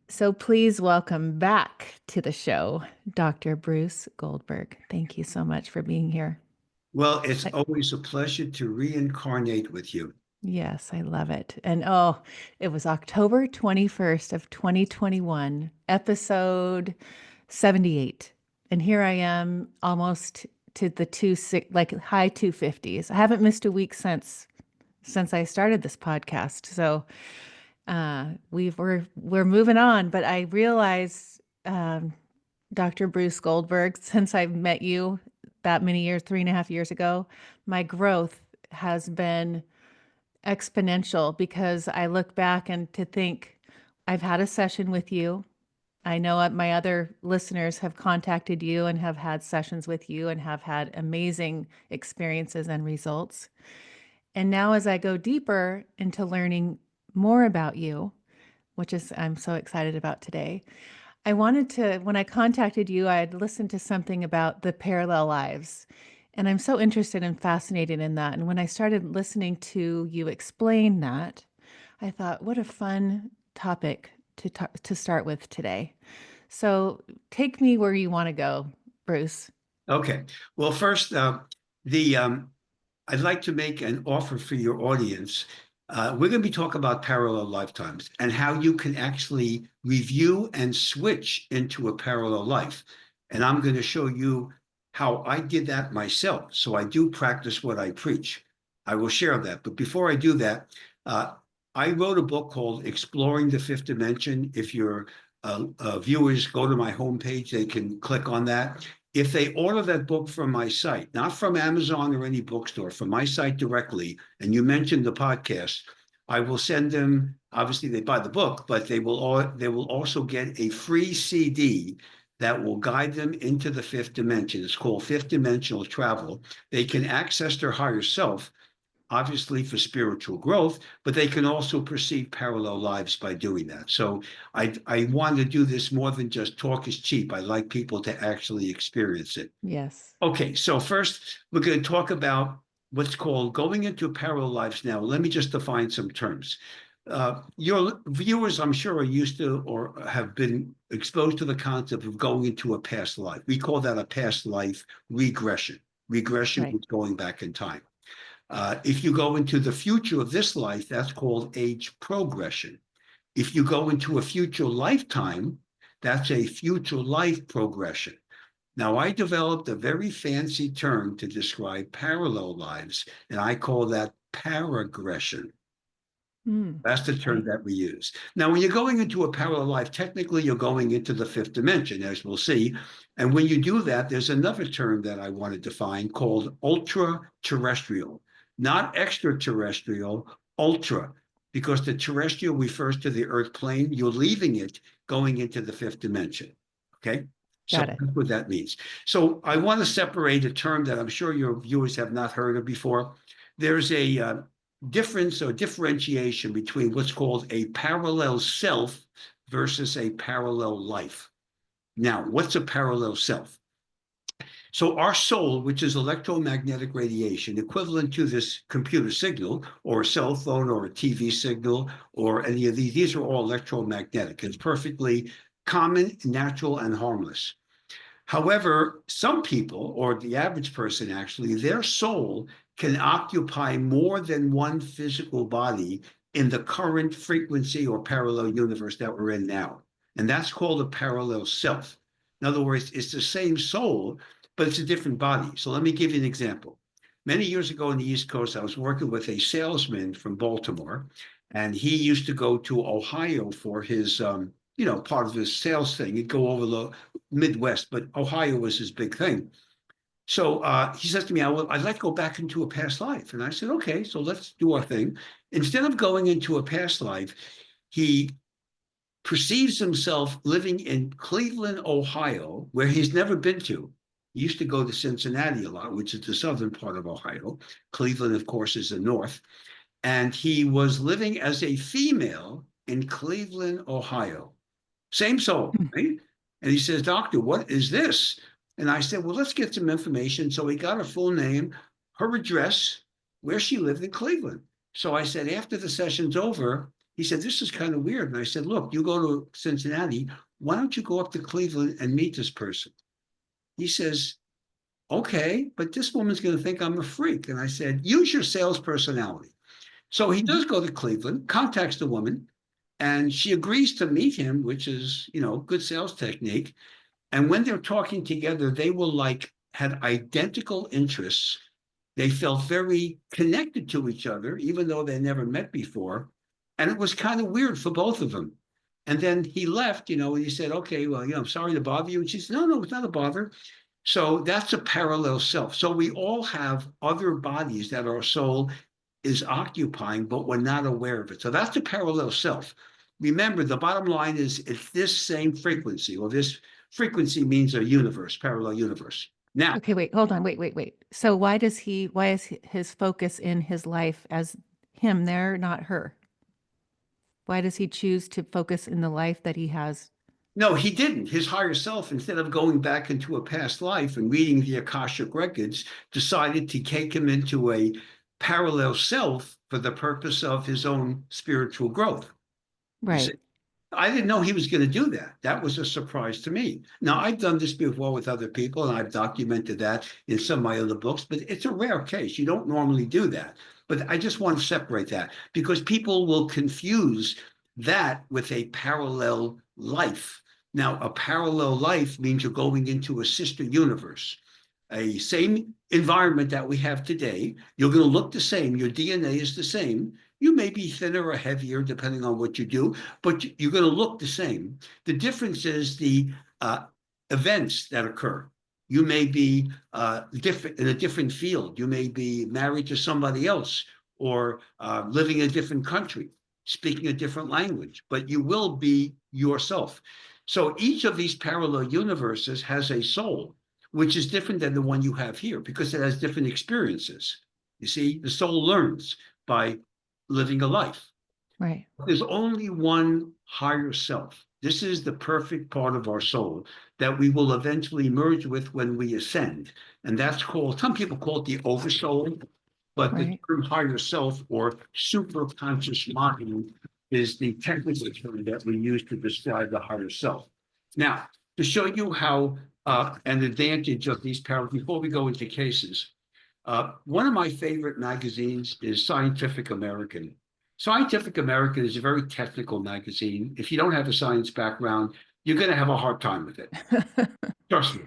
So please welcome back to the show, Dr. Bruce Goldberg. Thank you so much for being here. Well, it's I, always a pleasure to reincarnate with you. yes, I love it. And it was October 21st of 2021, episode 78. And here I am almost to the like high 250s. I haven't missed a week since I started this podcast. So we're moving on, but I realize Dr. Bruce Goldberg, since I met you that many years, 3.5 years ago, my growth has been exponential because I look back and to think I've had a session with you. I know my other listeners have contacted you and have had sessions with you and have had amazing experiences and results. And now, as I go deeper into learning more about you, which is I'm so excited about today, I wanted to, when I contacted you, I had listened to something about the parallel lives. And I'm so interested and fascinated in that. And when I started listening to you explain that, I thought, what a fun topic to start with today. So take me where you want to go, Bruce. Okay. Well, first, the I'd like to make an offer for your audience. We're going to be talking about parallel lifetimes and how you can actually review and switch into a parallel life. And I'm going to show you how I did that myself. So I do practice what I preach. I will share that. But before I do that, uh, I wrote a book called Exploring the Fifth Dimension. If your viewers go to my homepage, they can click on that. If they order that book from my site, not from Amazon or any bookstore, from my site directly, and you mentioned the podcast, I will send them. Obviously, they buy the book, but they will also get a free CD that will guide them into the fifth dimension. It's called Fifth Dimensional Travel. They can access their higher self, obviously for spiritual growth, but they can also perceive parallel lives by doing that. So I want to do this more than just talk is cheap. I like people to actually experience it. Yes. Okay, so first we're going to talk about what's called going into parallel lives. Now, let me just define some terms. Your viewers, I'm sure, are used to or have been exposed to the concept of going into a past life. We call that a past life regression. Regression Right. is going back in time. If you go into the future of this life, that's called age progression. If you go into a future lifetime, that's a future life progression. Now, I developed a very fancy term to describe parallel lives, and I call that paragression. That's the term Okay. that we use. Now, when you're going into a parallel life, technically you're going into the fifth dimension, as we'll see. And when you do that, there's another term that I want to define called ultra-terrestrial, not extraterrestrial, ultra, because the terrestrial refers to the earth plane. You're leaving it, going into the fifth dimension. Okay? So Got it. that's what that means. So I want to separate a term that I'm sure your viewers have not heard of before. There's a difference or differentiation between what's called a parallel self versus a parallel life. Now, what's a parallel self? So our soul, which is electromagnetic radiation, equivalent to this computer signal or a cell phone or a TV signal or any of these are all electromagnetic. It's perfectly common, natural, and harmless. However, some people, or the average person actually, their soul can occupy more than one physical body in the current frequency or parallel universe that we're in now. And that's called a parallel self. In other words, it's the same soul, but it's a different body. So let me give you an example. Many years ago on the East Coast, I was working with a salesman from Baltimore, and he used to go to Ohio for his part of his sales thing. He'd go over the Midwest, but Ohio was his big thing. So he says to me, I'd like to go back into a past life. And I said, okay, so let's do our thing. Instead of going into a past life, he perceives himself living in Cleveland, Ohio, where he's never been to. He used to go to Cincinnati a lot, which is the southern part of Ohio. Cleveland, of course, is the north. And he was living as a female in Cleveland, Ohio. Same soul, right? And he says, Doctor, what is this? And I said, well, let's get some information. So he got her full name, her address, where she lived in Cleveland. So I said, after the session's over, He said, this is kind of weird. And I said, look, you go to Cincinnati, why don't you go up to Cleveland and meet this person? He says, okay, but this woman's going to think I'm a freak. And I said, use your sales personality. So he Mhm. does go to Cleveland, contacts the woman, and she agrees to meet him, which is, good sales technique. And when they're talking together, they will had identical interests. They felt very connected to each other, even though they never met before. And it was kind of weird for both of them. And then he left, and he said, okay, well, I'm sorry to bother you. And she said, no, no, it's not a bother. So that's a parallel self. So we all have other bodies that our soul is occupying, but we're not aware of it. So that's a parallel self. Remember, the bottom line is it's this same frequency, or this frequency means a universe, parallel universe. Now, Okay, wait, hold on. Wait. So why is his focus in his life as him there, not her? Why does he choose to focus in the life that he has? no, he didn't. His higher self, instead of going back into a past life and reading the Akashic records, decided to take him into a parallel self for the purpose of his own spiritual growth. You see? Right. I didn't know he was going to do that. That was a surprise to me. Now, I've done this before with other people, and I've documented that in some of my other books, but it's a rare case. You don't normally do that. But I just want to separate that because people will confuse that with a parallel life. Now, a parallel life means you're going into a sister universe, a same environment that we have today. You're going to look the same. Your DNA is the same. You may be thinner or heavier depending on what you do, but you're going to look the same. The difference is the events that occur. You may be different in a different field. You may be married to somebody else or living in a different country, speaking a different language, but you will be yourself. So each of these parallel universes has a soul, which is different than the one you have here because it has different experiences. You see, the soul learns by living a life. Right. There's only one higher self. This is the perfect part of our soul that we will eventually merge with when we ascend. And that's called, some people call it the oversoul, but the Right. term higher self or super conscious mind is the technical term that we use to describe the higher self. Now, to show you how an advantage of these powers, before we go into cases, one of my favorite magazines is Scientific American. Scientific American is a very technical magazine. If you don't have a science background, you're going to have a hard time with it. Trust me.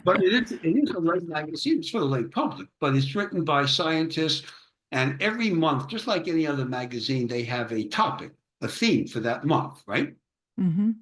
But it is a lay magazine. It's for the lay public, but it's written by scientists. And every month, just like any other magazine, they have a topic, a theme for that month, right? Mm-hmm.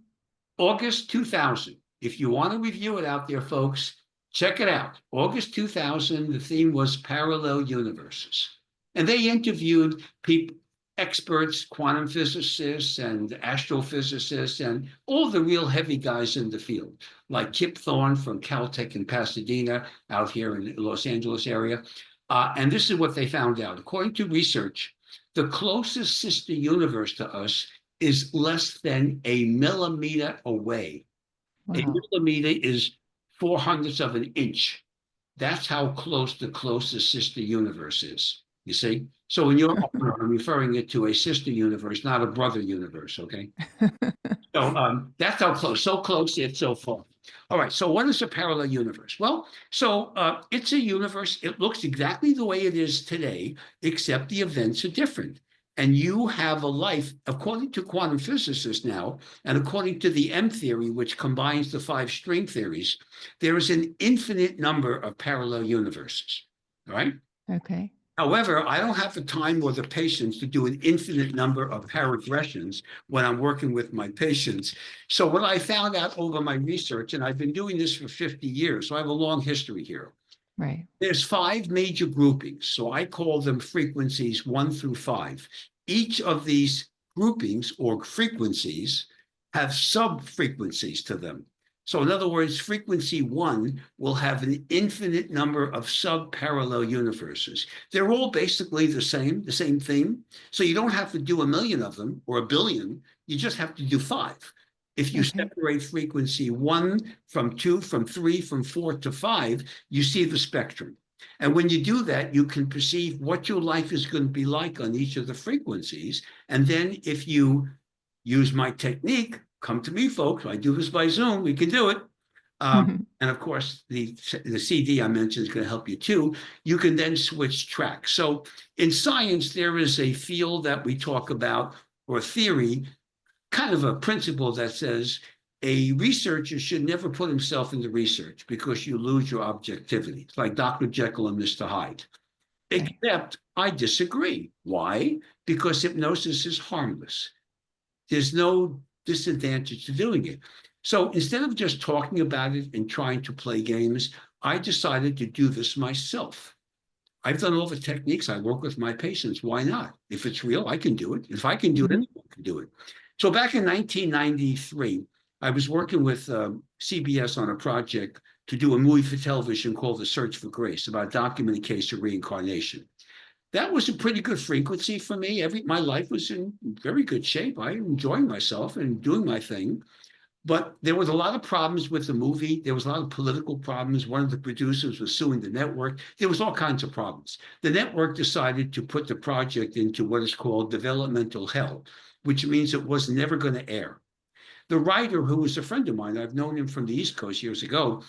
August 2000. If you want to review it out there, folks, check it out. August 2000, the theme was parallel universes. And they interviewed people, experts, quantum physicists and astrophysicists, and all the real heavy guys in the field, like Kip Thorne from Caltech in Pasadena, out here in the Los Angeles area. And this is what they found out. According to research, the closest sister universe to us is less than a millimeter away. A Wow. millimeter is 400ths of an inch. That's how close the closest sister universe is. You see? So in your honor, I'm referring it to a sister universe, not a brother universe, okay? So that's how close, so close yet so far. All right, so what is a parallel universe? Well, so it's a universe, it looks exactly the way it is today, except the events are different. And you have a life, according to quantum physicists now, and according to the M theory, which combines the five string theories, there is an infinite number of parallel universes. All right. Okay. However, I don't have the time or the patience to do an infinite number of paragressions when I'm working with my patients. So what I found out over my research, and I've been doing this for 50 years, so I have a long history here. Right. There's five major groupings. So I call them frequencies 1 through 5. Each of these groupings or frequencies have sub-frequencies to them. So in other words, frequency 1 will have an infinite number of sub-parallel universes. They're all basically the same theme. So you don't have to do a million of them or a billion. You just have to do 5. If you Okay. separate frequency 1 from 2, from 3, from 4 to 5, you see the spectrum. And when you do that, you can perceive what your life is going to be like on each of the frequencies. And then if you use my technique, come to me, folks. I do this by Zoom. We can do it. And of course, the CD I mentioned is going to help you too. You can then switch tracks. So in science, there is a field that we talk about, or theory, kind of a principle that says a researcher should never put himself into research because you lose your objectivity. It's like Dr. Jekyll and Mr. Hyde. Right. Except I disagree. Why? Because hypnosis is harmless. There's no disadvantage to doing it. So instead of just talking about it and trying to play games, I decided to do this myself. I've done all the techniques. I work with my patients. Why not? If it's real, I can do it. If I can do it, anyone can do it. So back in 1993, I was working with CBS on a project to do a movie for television called The Search for Grace, about a documented case of reincarnation. That was a pretty good frequency for me. My life was in very good shape. I enjoyed myself and doing my thing. But there was a lot of problems with the movie. There was a lot of political problems. One of the producers was suing the network. There was all kinds of problems. The network decided to put the project into what is called developmental hell, which means it was never going to air. The writer, who was a friend of mine, I've known him from the East Coast years ago,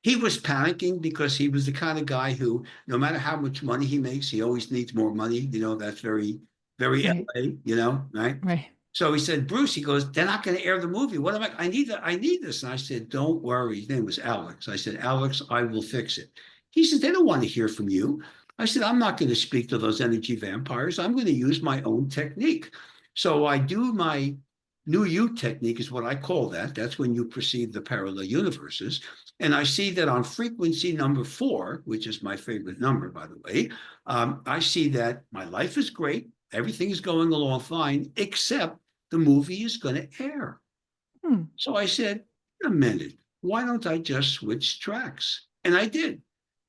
he was panicking because he was the kind of guy who, no matter how much money he makes, he always needs more money. You know, that's very, very Right. LA, you know, right? Right. So he said, Bruce, he goes, they're not going to air the movie. What am I need that. I need this. And I said, don't worry. His name was Alex. I said, Alex, I will fix it. He said, they don't want to hear from you. I said, I'm not going to speak to those energy vampires. I'm going to use my own technique. So I do my new you technique, is what I call that. That's when you perceive the parallel universes. And I see that on frequency number 4, which is my favorite number, by the way, I see that my life is great. Everything is going along fine, except the movie is going to air. Hmm. So I said, wait a minute, why don't I just switch tracks? And I did.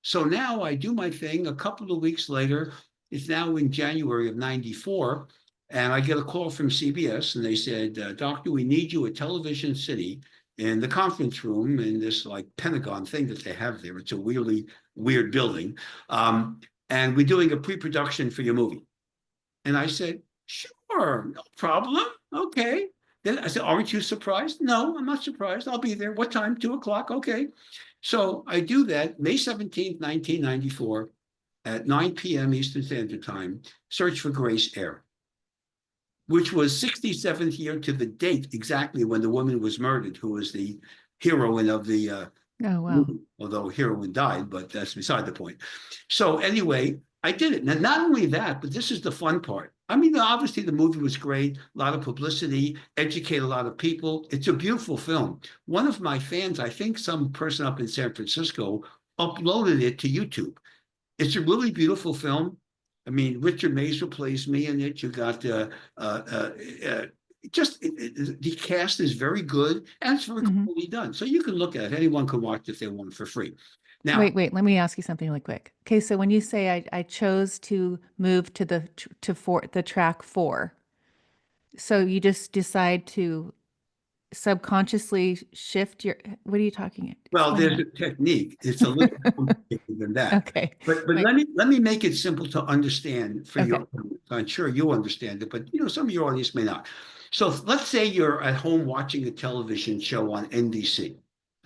So now I do my thing. A couple of weeks later, it's now in January of 94, and I get a call from CBS, and they said, Doctor, we need you at Television City in the conference room in this like Pentagon thing that they have there. It's a really weird building. And we're doing a pre-production for your movie. And I said, sure, no problem. Okay. Then I said, aren't you surprised? No, I'm not surprised. I'll be there. What time? 2:00. Okay. So I do that May 17th, 1994 at 9 p.m. Eastern Standard Time, Search for Grace air, which was 67th year to the date exactly when the woman was murdered, who was the heroine of the Oh, wow. although heroine died, but that's beside the point. So anyway, I did it. Now, not only that, but this is the fun part. I mean, obviously the movie was great, a lot of publicity, educate a lot of people. It's a beautiful film. One of my fans, I think some person up in San Francisco, uploaded it to YouTube. It's a really beautiful film. I mean, Richard Mazer plays me in it. You got the cast is very good, and it's very Mhm. coolly done. So you can look at it. Anyone can watch if they want for free. Now, Wait, let me ask you something really quick. Okay, so when you say I chose to move to the track 4, so you just decide to subconsciously shift your, what are you talking? well, Explain there's a that. technique. It's a little complicated than that. Okay. But Wait. let me make it simple to understand for Okay. your. I'm sure you understand it, but you know some of your audience may not. So let's say you're at home watching a television show on NBC.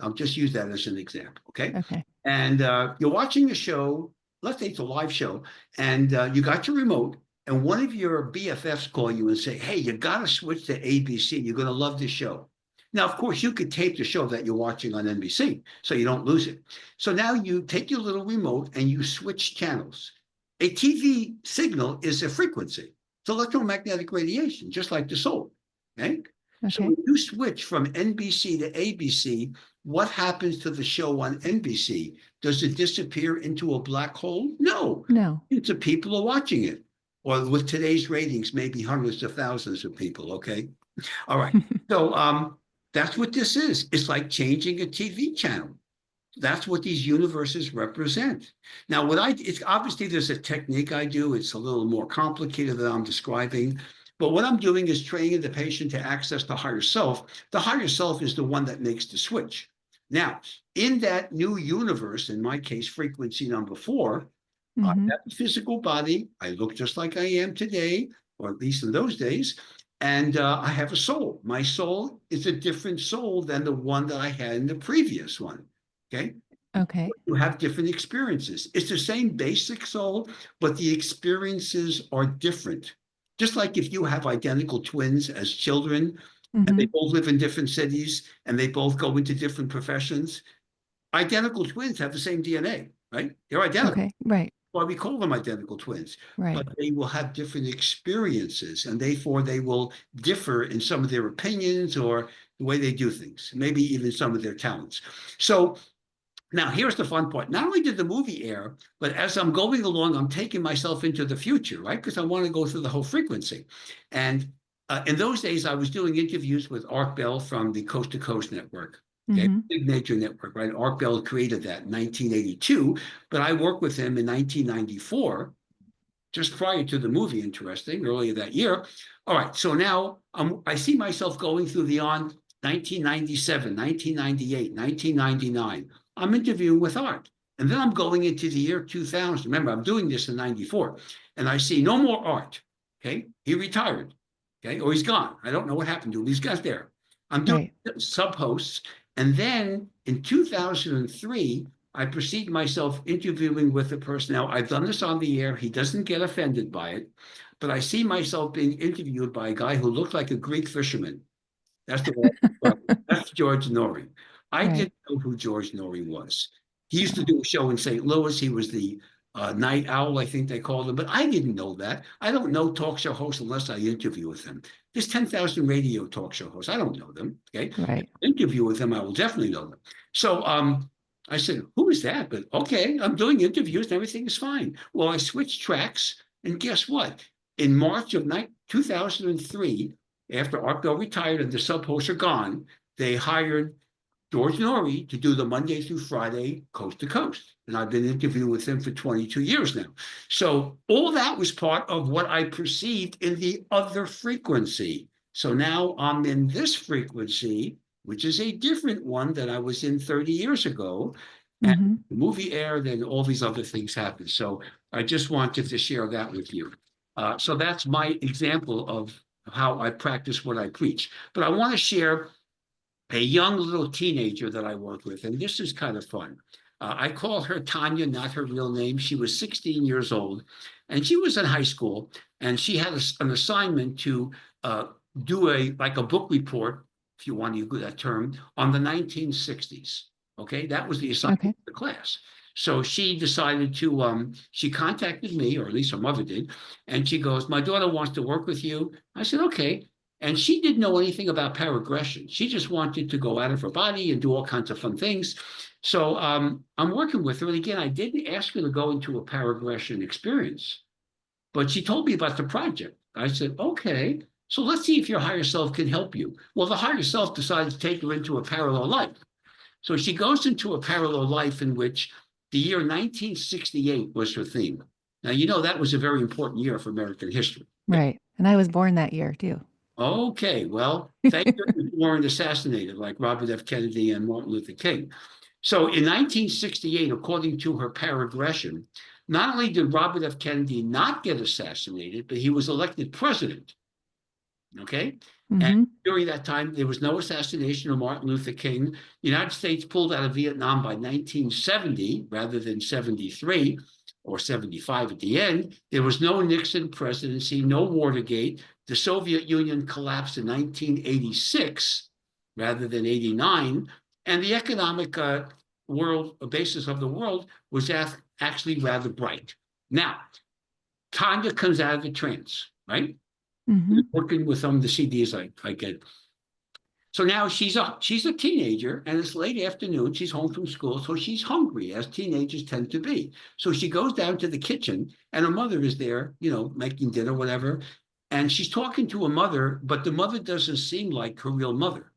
I'll just use that as an example, okay? Okay. And you're watching a show. Let's say it's a live show, and you got your remote, and one of your BFFs call you and say, "Hey, you got to switch to ABC. You're going to love this show." Now, of course, you could tape the show that you're watching on NBC so you don't lose it. So now you take your little remote and you switch channels. A TV signal is a frequency. It's electromagnetic radiation, just like the soul. Okay? So Okay. when you switch from NBC to ABC, what happens to the show on NBC? Does it disappear into a black hole? No. No. It's the people are watching it. Or with today's ratings, maybe hundreds of thousands of people. Okay. All right. So that's what this is. It's like changing a TV channel. That's what these universes represent. Now, it's obviously there's a technique I do. It's a little more complicated than I'm describing. But what I'm doing is training the patient to access the higher self. The higher self is the one that makes the switch. Now, in that new universe, in my case, frequency number 4, I Mm-hmm. have a physical body. I look just like I am today, or at least in those days. And I have a soul. My soul is a different soul than the one that I had in the previous one. Okay. Okay. You have different experiences. It's the same basic soul, but the experiences are different. Just like if you have identical twins as children, and they Mm-hmm. both live in different cities and they both go into different professions, identical twins have the same DNA, right? They're identical. Okay. Right. Why we call them identical twins, but Right. they will have different experiences and therefore they will differ in some of their opinions or the way they do things, maybe even some of their talents. So now here's the fun part. Not only did the movie air, but as I'm going along, I'm taking myself into the future, right? Because I want to go through the whole frequency. And in those days, I was doing interviews with Art Bell from the Coast to Coast Network. Okay, Mm-hmm. big major network, right? Art Bell created that in 1982, but I worked with him in 1994, just prior to the movie, interesting, earlier that year. All right, so now I see myself going through the on 1997, 1998, 1999. I'm interviewing with Art. And then I'm going into the year 2000. Remember, I'm doing this in 94. And I see no more Art. Okay, he retired. Okay, or he's gone. I don't know what happened to him. He's got there. I'm doing Right. sub hosts. And then in 2003, I perceive myself interviewing with a person. Now, I've done this on the air. He doesn't get offended by it, but I see myself being interviewed by a guy who looked like a Greek fisherman. That's the way. That's George Norrie. I Right. didn't know who George Norrie was. He used to do a show in St. Louis. He was the night owl, I think they called him, but I didn't know that. I don't know talk show hosts unless I interview with them. There's 10,000 radio talk show hosts. I don't know them. Okay. Right. Interview with them, I will definitely know them. So I said, who is that? But okay, I'm doing interviews and everything is fine. Well, I switched tracks, and guess what? In March of 2003, after Art Bell retired and the sub hosts are gone, they hired George Norrie to do the Monday through Friday coast to coast. And I've been interviewing with him for 22 years now. So all that was part of what I perceived in the other frequency. So now I'm in this frequency, which is a different one that I was in 30 years ago. And Mm-hmm. the movie aired and all these other things happened. So I just wanted to share that with you. So that's my example of how I practice what I preach. But I want to share a young little teenager that I work with, and this is kind of fun. I call her Tanya, not her real name. She was 16 years old, and she was in high school, and she had an assignment to do a book report, if you want to use that term, on the 1960s. Okay, that was the assignment Okay. of the class. So she decided to, she contacted me, or at least her mother did, and she goes, my daughter wants to work with you. I said, okay. And she didn't know anything about paragressions. She just wanted to go out of her body and do all kinds of fun things. So I'm working with her. And again, I didn't ask her to go into a paragression experience, but she told me about the project. I said, okay, so let's see if your higher self can help you. Well, the higher self decided to take her into a parallel life. So she goes into a parallel life in which the year 1968 was her theme. Now, you know, that was a very important year for American history. Right. And I was born that year too. Okay, well, thank you you weren't assassinated like Robert F. Kennedy and Martin Luther King. So in 1968, according to her paragression, not only did Robert F. Kennedy not get assassinated, but he was elected president. Okay. And Mm-hmm. during that time, there was no assassination of Martin Luther King. The United States pulled out of Vietnam by 1970 rather than 73 or 75 at the end. There was no Nixon presidency, no Watergate. The Soviet Union collapsed in 1986 rather than 89. And the economic world basis of the world was actually rather bright. Now, Tanya comes out of the trance, right? Mm-hmm. Working with some of the CDs I get. So now she's a teenager, and it's late afternoon. She's home from school, so she's hungry, as teenagers tend to be. So she goes down to the kitchen, and her mother is there, you know, making dinner, whatever. And she's talking to a mother, but the mother doesn't seem like her real mother.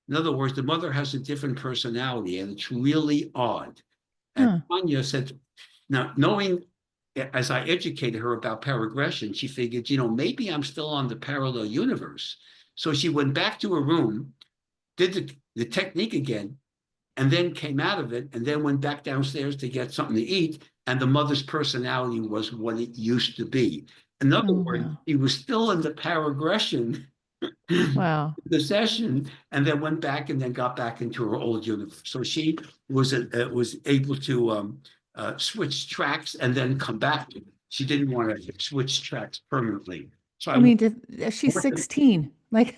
In other words, the mother has a different personality, and it's really odd. And Huh. Tanya said, now, knowing as I educated her about paragression, she figured, you know, maybe I'm still on the parallel universe. So she went back to her room, did the technique again, and then came out of it and then went back downstairs to get something to eat. And the mother's personality was what it used to be. In other Oh, words, wow. he was still in the paragression Wow. the session and then went back and then got back into her old universe. So she was able to switch tracks and then come back. She didn't want to switch tracks permanently. So I mean, she's 16. Like,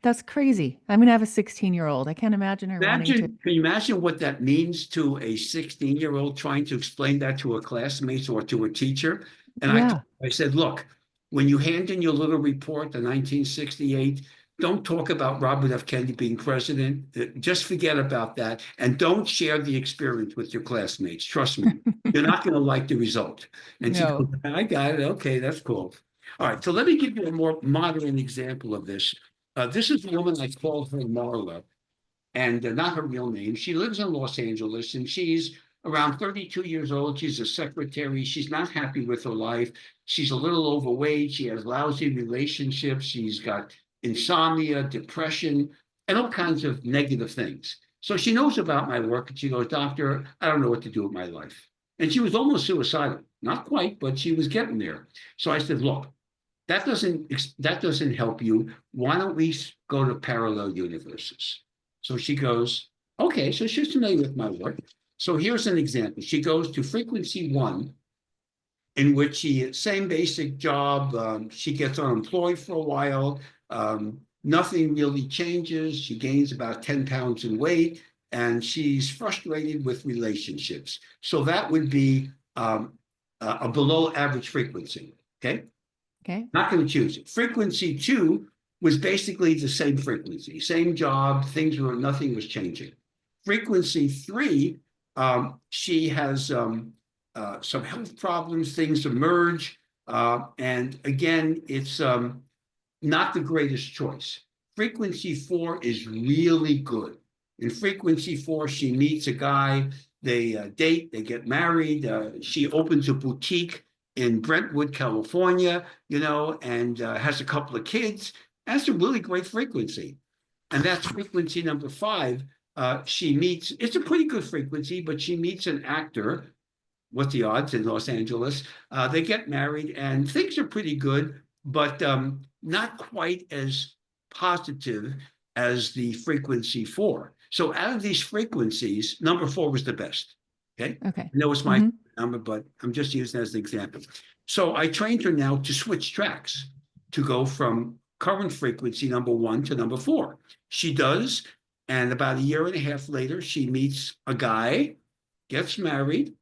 that's crazy. I mean, I have a 16-year-old. I can't imagine her wanting to. can you imagine what that means to a 16-year-old trying to explain that to a classmate or to a teacher? And Yeah. I said, look, when you hand in your little report, the 1968, don't talk about Robert F. Kennedy being president. Just forget about that. And don't share the experience with your classmates. Trust me, you're not going to like the result. And she goes, No. I got it. Okay, that's cool. All right, so let me give you a more modern example of this. This is a woman, I called her Marla, and not her real name. She lives in Los Angeles, and she's around 32 years old. She's a secretary. She's not happy with her life. She's a little overweight. She has lousy relationships. She's got insomnia, depression, and all kinds of negative things. So she knows about my work, and she goes, Doctor, I don't know what to do with my life. And she was almost suicidal. Not quite, but she was getting there. So I said, look, that doesn't help you. Why don't we go to parallel universes? So she goes, okay, so she's familiar with my work. So here's an example. She goes to frequency 1, in which same basic job. She gets unemployed for a while. Nothing really changes. She gains about 10 pounds in weight, and she's frustrated with relationships. So that would be a below average frequency. Okay. Okay. Not going to choose it. Frequency 2 was basically the same frequency, same job, nothing was changing. Frequency 3, she has some health problems, things emerge, and again, it's not the greatest choice. Frequency 4 is really good. In frequency 4, she meets a guy, they date, they get married, she opens a boutique in Brentwood, California, and has a couple of kids. That's a really great frequency. And that's frequency number 5. It's a pretty good frequency, but she meets an actor. What's the odds in Los Angeles? They get married and things are pretty good, but not quite as positive as the frequency 4. So out of these frequencies, number 4 was the best. Okay. Okay. I know it's my number, but I'm just using it as an example. So I trained her now to switch tracks, to go from current frequency number 1 to number 4. She does, and about a year and a half later, she meets a guy, gets married,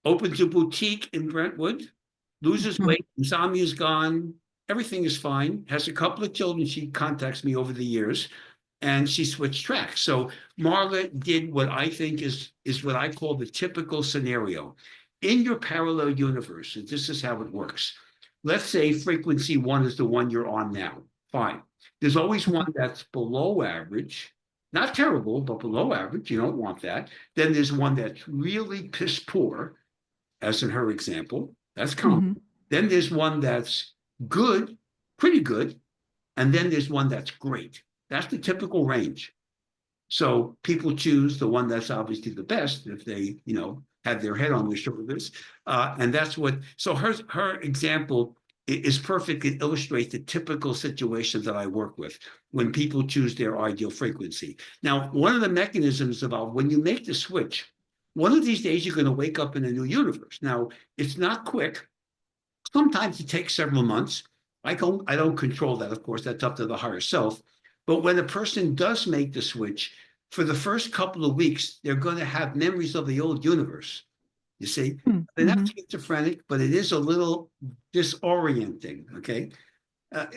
opens a boutique in Brentwood, loses weight, insomnia is gone, everything is fine, has a couple of children. She contacts me over the years, and she switched tracks. So Marla did what I think is what I call the typical scenario. In your parallel universe, and this is how it works. Let's say frequency 1 is the one you're on now. Fine. There's always one that's below average, not terrible, but below average. You don't want that. Then there's one that's really piss poor, as in her example. That's common. Then there's one that's good, pretty good. And then there's one that's great. That's the typical range. So people choose the one that's obviously the best if they, have their head on their shoulders. And that's so her example is perfect. It illustrates the typical situations that I work with when people choose their ideal frequency. Now, one of the mechanisms about when you make the switch, one of these days you're going to wake up in a new universe. Now, it's not quick. Sometimes it takes several months. I don't control that, of course, that's up to the higher self. But when a person does make the switch, for the first couple of weeks, they're going to have memories of the old universe. You see, they're not schizophrenic, but it is a little disorienting. Okay.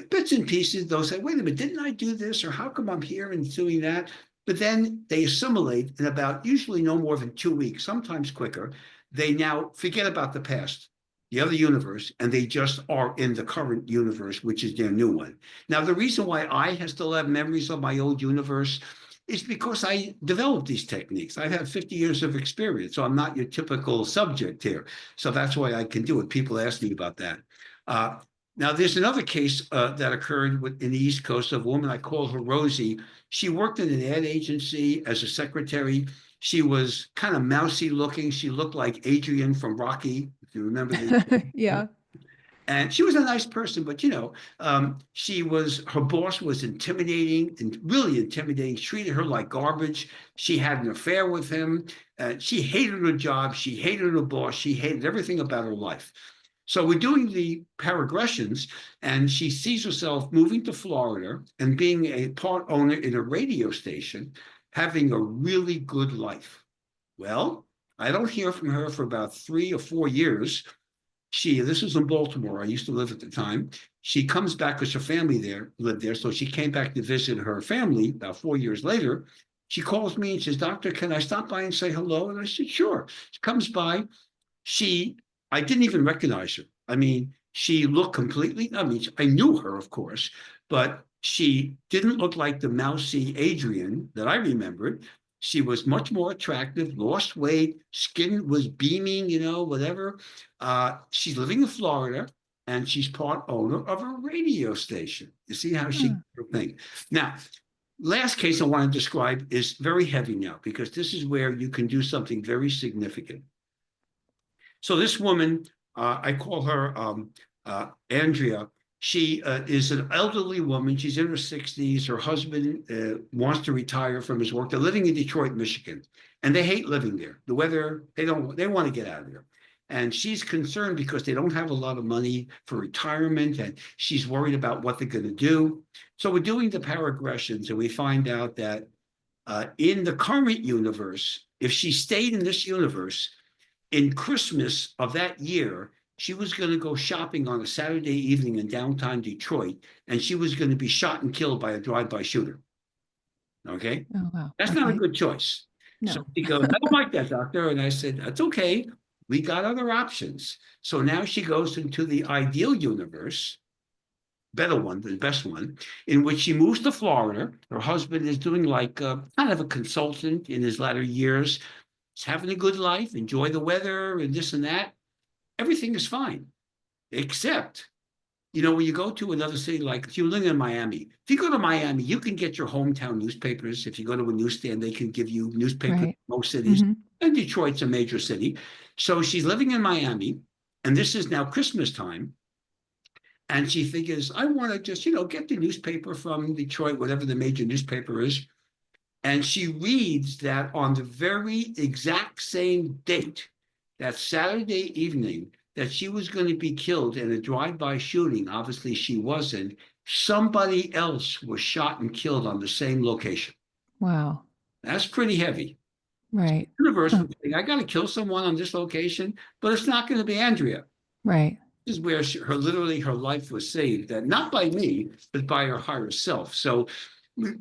Bits and pieces, they'll say, wait a minute, didn't I do this? Or how come I'm here and doing that? But then they assimilate in about usually no more than 2 weeks, sometimes quicker. They now forget about the past, the other universe, and they just are in the current universe, which is their new one. Now, the reason why I still have memories of my old universe is because I developed these techniques. I have 50 years of experience, so I'm not your typical subject here. So that's why I can do it. People ask me about that. Now, there's another case that occurred in the East Coast of a woman. I call her Rosie. She worked in an ad agency as a secretary. She was kind of mousy looking. She looked like Adrian from Rocky, if you remember the. Yeah. And she was a nice person, but her boss was intimidating and really intimidating. She treated her like garbage. She had an affair with him. She hated her job. She hated her boss. She hated everything about her life. So we're doing the paragressions, and she sees herself moving to Florida and being a part owner in a radio station, having a really good life. Well, I don't hear from her for about 3 or 4 years. This was in Baltimore. I used to live at the time. She comes back because her family there lived there. So she came back to visit her family about 4 years later. She calls me and says, Doctor, can I stop by and say hello? And I said, sure. She comes by. She, I didn't even recognize her. I mean, she looked completely, I mean, I knew her, of course, but she didn't look like the mousy Adrian that I remembered. She was much more attractive, lost weight, skin was beaming, whatever. She's living in Florida, and she's part owner of a radio station. You see how she her thing. Now, last case I want to describe is very heavy now, because this is where you can do something very significant. So this woman, I call her Andrea. She is an elderly woman. She's in her 60s. Her husband wants to retire from his work. They're living in Detroit, Michigan, and they hate living there. The weather, they want to get out of there. And she's concerned because they don't have a lot of money for retirement, and she's worried about what they're going to do. So we're doing the paragressions, and we find out that in the current universe, if she stayed in this universe, in Christmas of that year, she was going to go shopping on a Saturday evening in downtown Detroit, and she was going to be shot and killed by a drive-by shooter. Okay? Oh, wow. That's not a Okay. good choice. So No. she goes, I don't like that, doctor. And I said, that's okay. We got other options. So now she goes into the ideal universe, better one, the best one, in which she moves to Florida. Her husband is doing like kind of a consultant in his latter years. He's having a good life, enjoy the weather and this and that. Everything is fine, except, when you go to another city, like if you live in Miami, if you go to Miami, you can get your hometown newspapers. If you go to a newsstand, they can give you newspapers in Right. most cities. Hmm. And Detroit's a major city. So she's living in Miami, and this is now Christmas time. And she figures, I want to just, get the newspaper from Detroit, whatever the major newspaper is. And she reads that on the very exact same date, that Saturday evening, that she was going to be killed in a drive-by shooting. Obviously, she wasn't. Somebody else was shot and killed on the same location. Wow. That's pretty heavy. Right. The universe Huh. would think, I got to kill someone on this location, but it's not going to be Andrea. Right. This is where literally her life was saved, that not by me, but by her higher self. So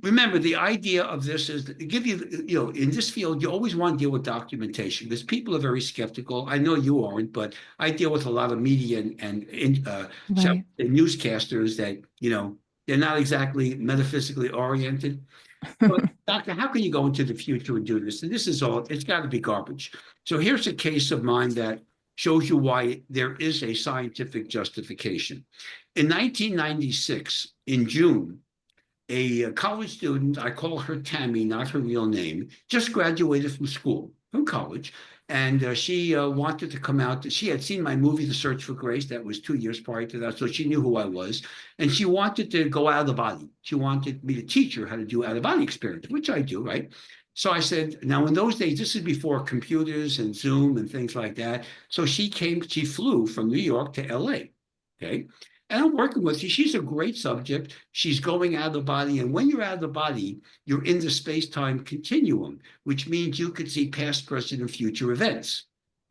remember, the idea of this is to give you, in this field, you always want to deal with documentation, because people are very skeptical. I know you aren't, but I deal with a lot of media and Right. newscasters that, they're not exactly metaphysically oriented. But doctor, how can you go into the future and do this? And this is all, it's got to be garbage. So here's a case of mine that shows you why there is a scientific justification. In 1996, in June, a college student, I call her Tammy, not her real name, just graduated from college. And she wanted to come out. She had seen my movie, The Search for Grace. That was 2 years prior to that. So she knew who I was. And she wanted to go out of the body. She wanted me to teach her how to do out of body experience, which I do, right? So I said, now in those days, this is before computers and Zoom and things like that. So she flew from New York to LA. Okay. And I'm working with her. She's a great subject. She's going out of the body. And when you're out of the body, you're in the space-time continuum, which means you could see past, present, and future events.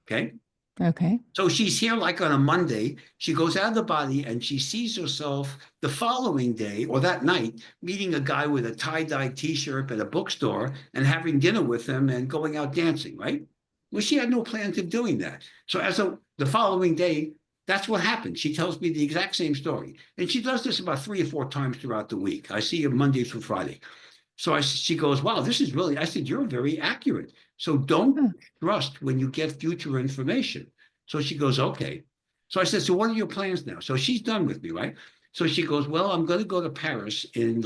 Okay. Okay. So she's here like on a Monday. She goes out of the body and she sees herself the following day or that night meeting a guy with a tie-dye T-shirt at a bookstore and having dinner with him and going out dancing, right? Well, she had no plans of doing that. So the following day, that's what happened. She tells me the exact same story. And she does this about 3 or 4 times throughout the week. I see her Monday through Friday. So she goes, wow, this is really, I said, you're very accurate. So don't Huh. trust when you get future information. So she goes, okay. So I said, so what are your plans now? So she's done with me, right? So she goes, well, I'm going to go to Paris in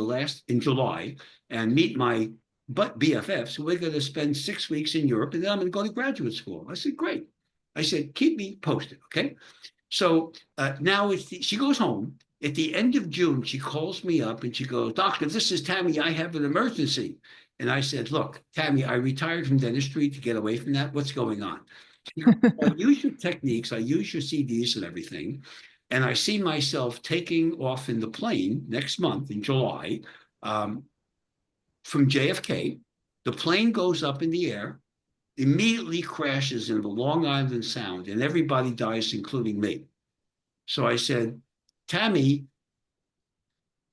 July and meet my BFFs. We're going to spend 6 weeks in Europe, and then I'm going to go to graduate school. I said, great. I said, keep me posted, okay? So now she goes home. At the end of June, she calls me up and she goes, Doctor, this is Tammy. I have an emergency. And I said, look, Tammy, I retired from dentistry to get away from that. What's going on? She goes, I use your techniques. I use your CDs and everything. And I see myself taking off in the plane next month in July from JFK. The plane goes up in the air, immediately crashes in the Long Island Sound, and everybody dies, including me. So I said, Tammy,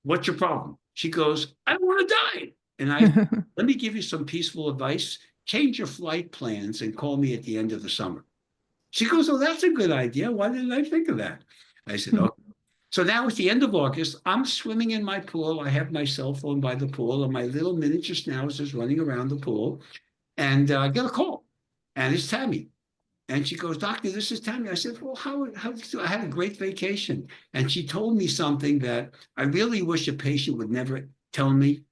what's your problem? She goes, I don't want to die. And I, let me give you some peaceful advice. Change your flight plans and call me at the end of the summer. She goes, oh, that's a good idea. Why didn't I think of that? I said, okay. So now it's the end of August. I'm swimming in my pool. I have my cell phone by the pool, and my little miniature schnauzers running around the pool. And I get a call, and it's Tammy. And she goes, Doctor, this is Tammy. I said, well, how I had a great vacation. And she told me something that I really wish a patient would never tell me.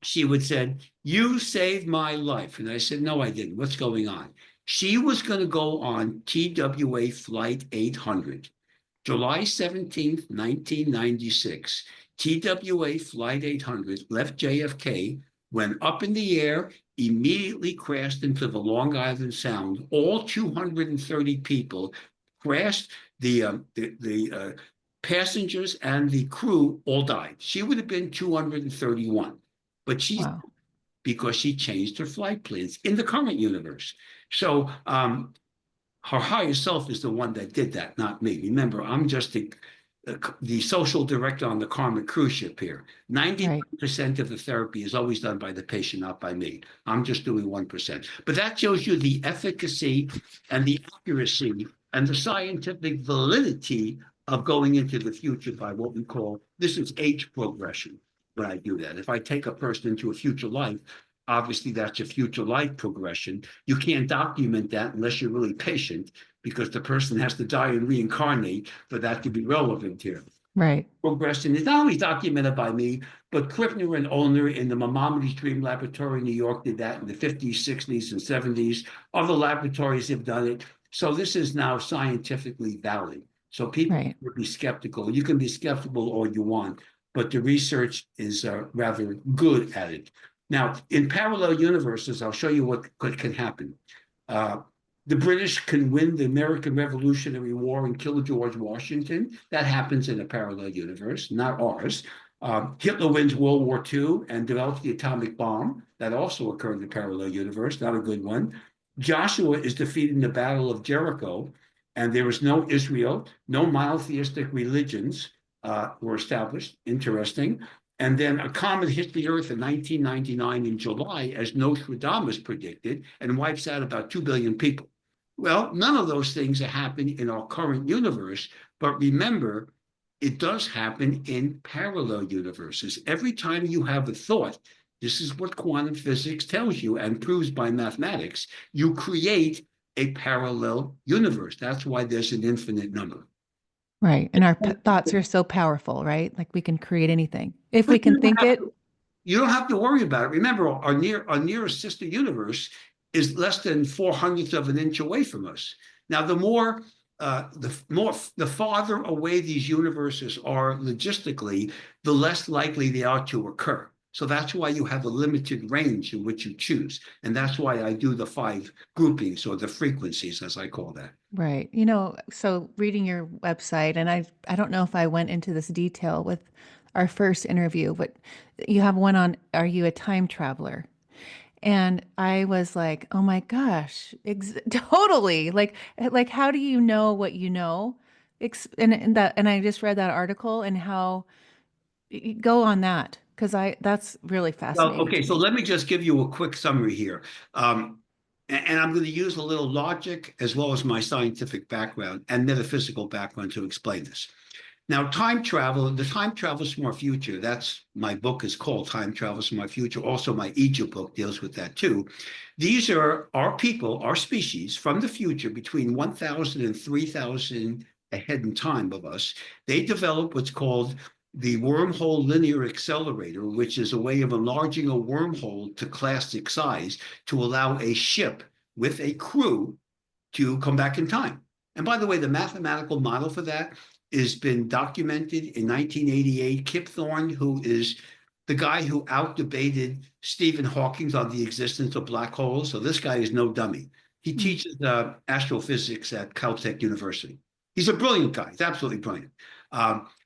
She would said, you saved my life. And I said, no, I didn't. What's going on? She was going to go on TWA Flight 800, July 17th, 1996. TWA Flight 800 left JFK, went up in the air, immediately crashed into the Long Island Sound. All 230 people crashed. The passengers and the crew all died. She would have been 231, but she's Wow. because she changed her flight plans in the current universe. So her higher self is the one that did that, not me. Remember, I'm just the social director on the Karmic cruise ship here. 90% of the therapy is always done by the patient, not by me. I'm just doing 1%. But that shows you the efficacy and the accuracy and the scientific validity of going into the future by what we call, this is age progression when I do that. If I take a person into a future life, obviously that's a future life progression. You can't document that unless you're really patient, because the person has to die and reincarnate for that to be relevant here. Right. Progression is not only documented by me, but Krippner and Olner in the Maimonides Dream Laboratory in New York did that in the 50s, 60s, and 70s. Other laboratories have done it. So this is now scientifically valid. So people would be skeptical. You can be skeptical all you want, but the research is rather good at it. Now, in parallel universes, I'll show you what can happen. The British can win the American Revolutionary War and kill George Washington. That happens in a parallel universe, not ours. Hitler wins World War II and develops the atomic bomb. That also occurred in a parallel universe, not a good one. Joshua is defeated in the Battle of Jericho, and there was no Israel, no monotheistic religions were established. Interesting. And then a comet hits the Earth in 1999 in July, as Nostradamus predicted, and wipes out about 2 billion people. Well, none of those things are happening in our current universe, but remember, it does happen in parallel universes. Every time you have a thought, this is what quantum physics tells you and proves by mathematics, you create a parallel universe. That's why there's an infinite number. Right. And our thoughts are so powerful, right? Like we can create anything if we But can think it. You don't have to worry about it. Remember, our nearest sister universe is less than 400ths of an inch away from us. Now, the farther away these universes are logistically, the less likely they are to occur. So that's why you have a limited range in which you choose. And that's why I do the 5 groupings, or the frequencies, as I call that. Right. You know, so reading your website, and I don't know if I went into this detail with our first interview, but you have one on, are you a time traveler? And I was like, oh my gosh, totally. Like, how do you know what you know? And I just read that article, and how go on that, because that's really Well, fascinating okay, to so me. let me just give you a quick summary here. And I'm going to use a little logic as well as my scientific background and metaphysical background to explain this. Now, the Time Travels from Our Future, that's my book is called Time Travels from Our Future. Also, my Egypt book deals with that too. These are our people, our species from the future between 1,000 and 3,000 ahead in time of us. They developed what's called the wormhole linear accelerator, which is a way of enlarging a wormhole to classic size to allow a ship with a crew to come back in time. And by the way, the mathematical model for that has been documented in 1988. Kip Thorne, who is the guy who outdebated Stephen Hawking on the existence of black holes. So this guy is no dummy. He Mm. teaches astrophysics at Caltech University. He's a brilliant guy. He's absolutely brilliant.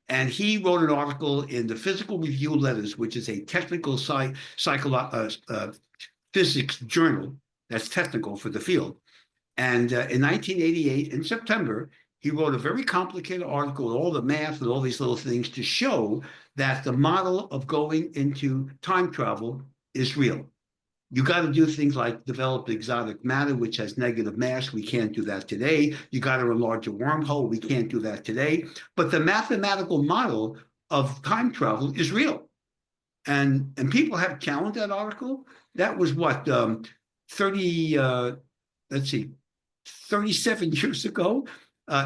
And he wrote an article in the Physical Review Letters, which is a technical physics journal that's technical for the field. And in 1988, in September, he wrote a very complicated article with all the math and all these little things to show that the model of going into time travel is real. You got to do things like develop exotic matter, which has negative mass. We can't do that today. You got to enlarge a wormhole. We can't do that today. But the mathematical model of time travel is real. And people have challenged that article. That was what, 37 years ago.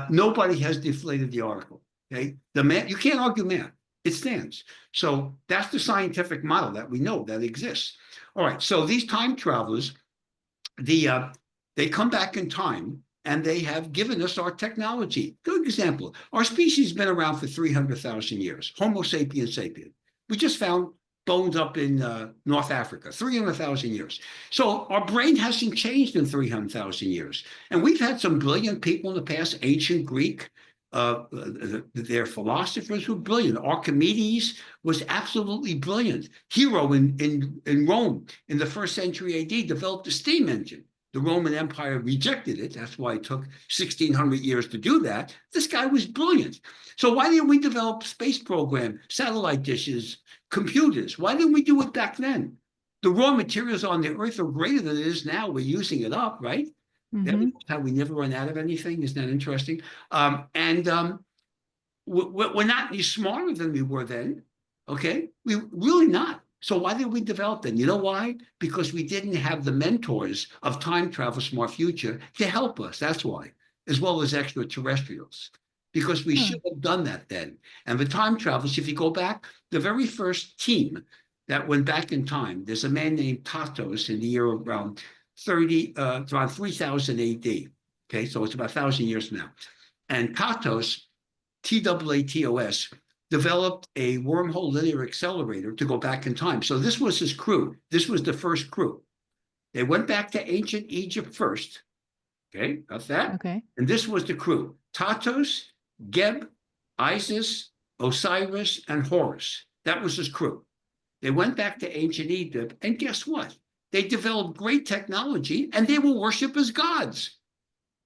Nobody has deflated the article. Okay, the math, you can't argue math. It stands. So that's the scientific model that we know that exists. All right. So these time travelers, they come back in time and they have given us our technology. Good example. Our species has been around for 300,000 years. Homo sapiens sapiens. We just found bones up in North Africa, 300,000 years. So our brain hasn't changed in 300,000 years. And we've had some brilliant people in the past, ancient Greek, their philosophers were brilliant. Archimedes was absolutely brilliant. Hero in Rome in the 1st century AD developed a steam engine. The Roman Empire rejected it. That's why it took 1,600 years to do that. This guy was brilliant. So why didn't we develop space program, satellite dishes, computers? Why didn't we do it back then? The raw materials on the earth are greater than it is now. We're using it up, right? Mm-hmm. That's how we never run out of anything. Isn't that interesting? We're not any smarter than we were then. Okay, we really not. So why did we develop them? You know why? Because we didn't have the mentors of time travel from our future to help us. That's why, as well as extraterrestrials, because we Huh. should have done that then. And the time travelers, if you go back, the very first team that went back in time, there's a man named Tatos in the year around 3000 AD. Okay, so it's about 1,000 years from now. And Tatos, T-A-A-T-O-S, developed a wormhole linear accelerator to go back in time. So this was his crew. This was the first crew. They went back to ancient Egypt first. Okay, got that? Okay. And this was the crew. Tatos, Geb, Isis, Osiris, and Horus. That was his crew. They went back to ancient Egypt, and guess what? They developed great technology, and they were worshipped as gods.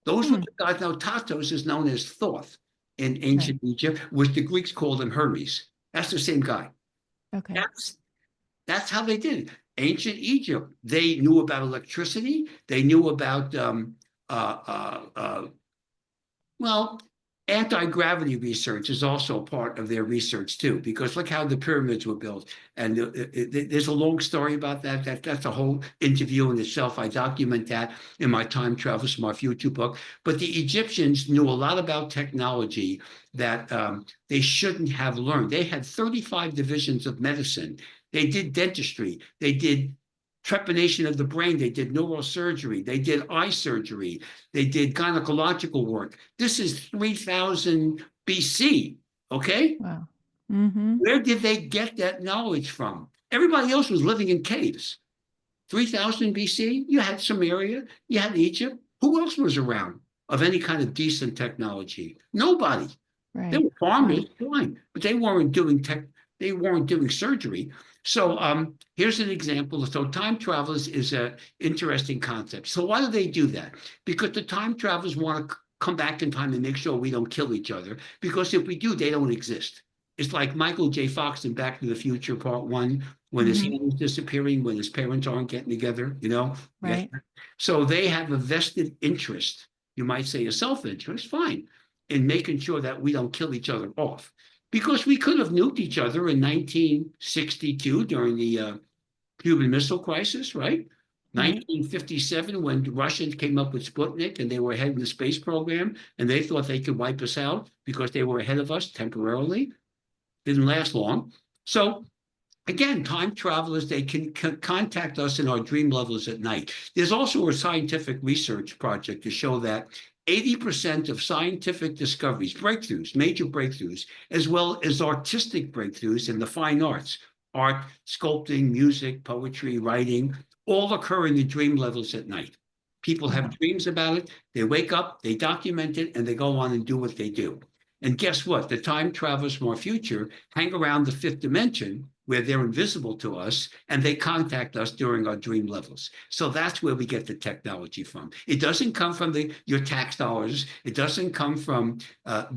Those were the gods. Now, Tatos is known as Thoth in ancient Egypt, which the Greeks called him Hermes. That's the same guy. Okay. That's how they did it. Ancient Egypt, they knew about electricity. They knew about, well, anti-gravity research is also part of their research too, because look how the pyramids were built. And there's a long story about that. That's a whole interview in itself. I document that in my Time Travels from our future book. But the Egyptians knew a lot about technology that they shouldn't have learned. They had 35 divisions of medicine. They did dentistry. They did trepanation of the brain. They did neurosurgery. They did eye surgery. They did gynecological work. This is 3,000 BC, okay? Wow. Mm-hmm. Where did they get that knowledge from? Everybody else was living in caves. 3,000 BC, you had Samaria, you had Egypt. Who else was around of any kind of decent technology? Nobody. They Right. were farmers, Wow. fine, but they weren't doing surgery. So here's an example. So time travelers is an interesting concept. So why do they do that? Because the time travelers want to come back in time and make sure we don't kill each other. Because if we do, they don't exist. It's like Michael J. Fox in Back to the Future Part 1, when his Mm-hmm. hand is disappearing, when his parents aren't getting together, you know? Yes. Right. So they have a vested interest, you might say a self-interest, fine, in making sure that we don't kill each other off. Because we could have nuked each other in 1962 during the Cuban Missile Crisis, right? Right. 1957, when the Russians came up with Sputnik and they were ahead in the space program, and they thought they could wipe us out because they were ahead of us temporarily. Didn't last long. So again, time travelers, they can contact us in our dream levels at night. There's also a scientific research project to show that 80% of scientific discoveries, breakthroughs, major breakthroughs, as well as artistic breakthroughs in the fine arts, art, sculpting, music, poetry, writing, all occur in the dream levels at night. People have Wow. dreams about it. They wake up, they document it, and they go on and do what they do. And guess what? The time travelers from our future hang around the fifth dimension where they're invisible to us, and they contact us during our dream levels. So that's where we get the technology from. It doesn't come from your tax dollars. It doesn't come from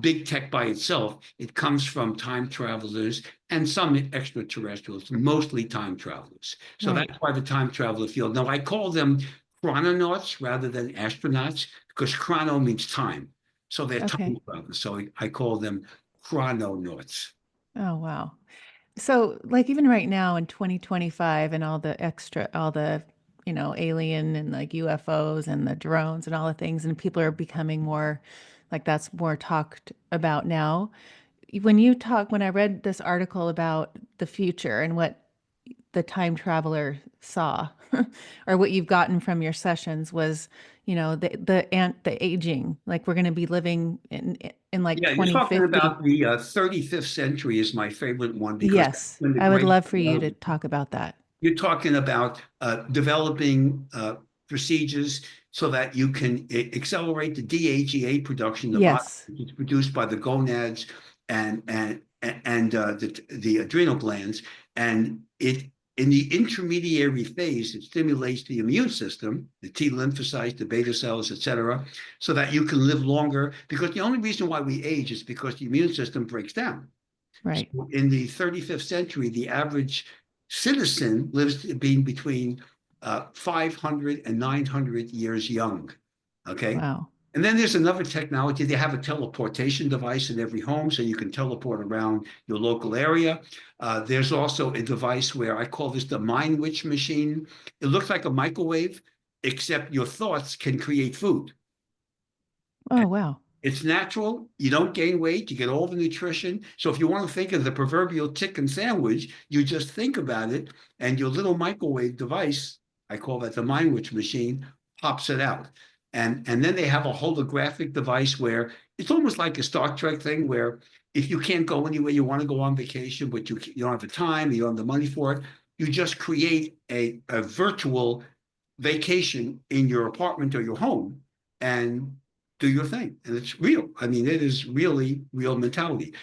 big tech by itself. It comes from time travelers and some extraterrestrials, mostly time travelers. So Right. that's why the time traveler field. Now, I call them chrononauts rather than astronauts because chrono means time. So they're time Okay. travelers. So I call them chrononauts. Oh, wow. So, like, even right now in 2025 and all the, alien and like UFOs and the drones and all the things, and people are becoming more like that's more talked about now. When I read this article about the future and what the time traveler saw, or what you've gotten from your sessions was, the aging, like we're going to be living in like Yeah, you're talking 2050. about the 35th century is my favorite one because that's Yes, when the I would great, love for you to talk about that. you're talking about developing procedures so that you can accelerate the DHEA production, the body Yes. is produced by the gonads and the adrenal glands, and it in the intermediary phase, it stimulates the immune system, the T lymphocytes, the beta cells, etc., so that you can live longer. Because the only reason why we age is because the immune system breaks down. Right. So in the 35th century, the average citizen lives being between 500 and 900 years young. Okay. Wow. And then there's another technology. They have a teleportation device in every home, so you can teleport around your local area. There's also a device where I call this the Mind Witch machine. It looks like a microwave, except your thoughts can create food. Oh, wow. It's natural. You don't gain weight. You get all the nutrition. So if you want to think of the proverbial chicken sandwich, you just think about it, and your little microwave device, I call that the Mind Witch machine, pops it out. And then they have a holographic device where it's almost like a Star Trek thing where if you can't go anywhere, you want to go on vacation, but you don't have the time, you don't have the money for it, you just create a virtual vacation in your apartment or your home and do your thing. And it's real. I mean, it is really real mentality.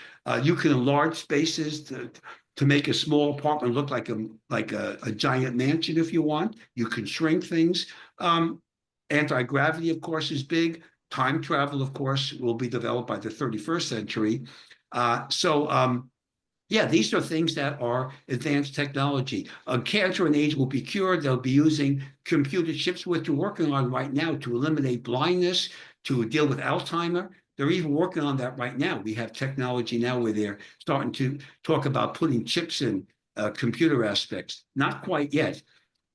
You can enlarge spaces to make a small apartment look like a giant mansion if you want. You can shrink things. Anti-gravity, of course, is big. Time travel, of course, will be developed by the 31st century. Yeah, these are things that are advanced technology. Cancer and AIDS will be cured. They'll be using computer chips, which we're working on right now to eliminate blindness, to deal with Alzheimer. They're even working on that right now. We have technology now where they're starting to talk about putting chips in computer aspects. Not quite yet,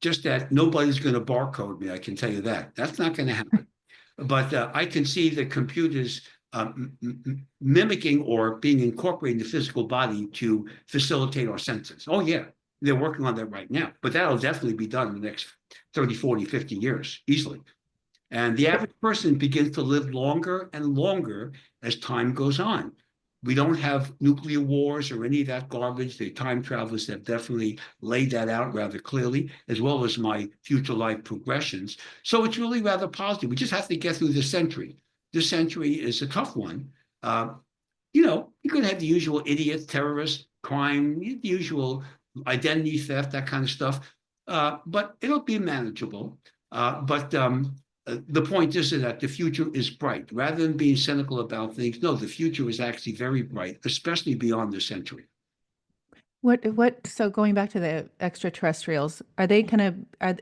just that nobody's going to barcode me. I can tell you that. That's not going to happen. But I can see the computers mimicking or being incorporated in the physical body to facilitate our senses. Oh, yeah, they're working on that right now. But that'll definitely be done in the next 30, 40, 50 years, easily. And the average person begins to live longer and longer as time goes on. We don't have nuclear wars or any of that garbage. The time travelers have definitely laid that out rather clearly, as well as my future life progressions. So it's really rather positive. We just have to get through this century. This century is a tough one. You're going to have the usual idiots, terrorists, crime, the usual identity theft, that kind of stuff. But it'll be manageable. But the point is that the future is bright. Rather than being cynical about things, no, the future is actually very bright, especially beyond this century. So going back to the extraterrestrials, are they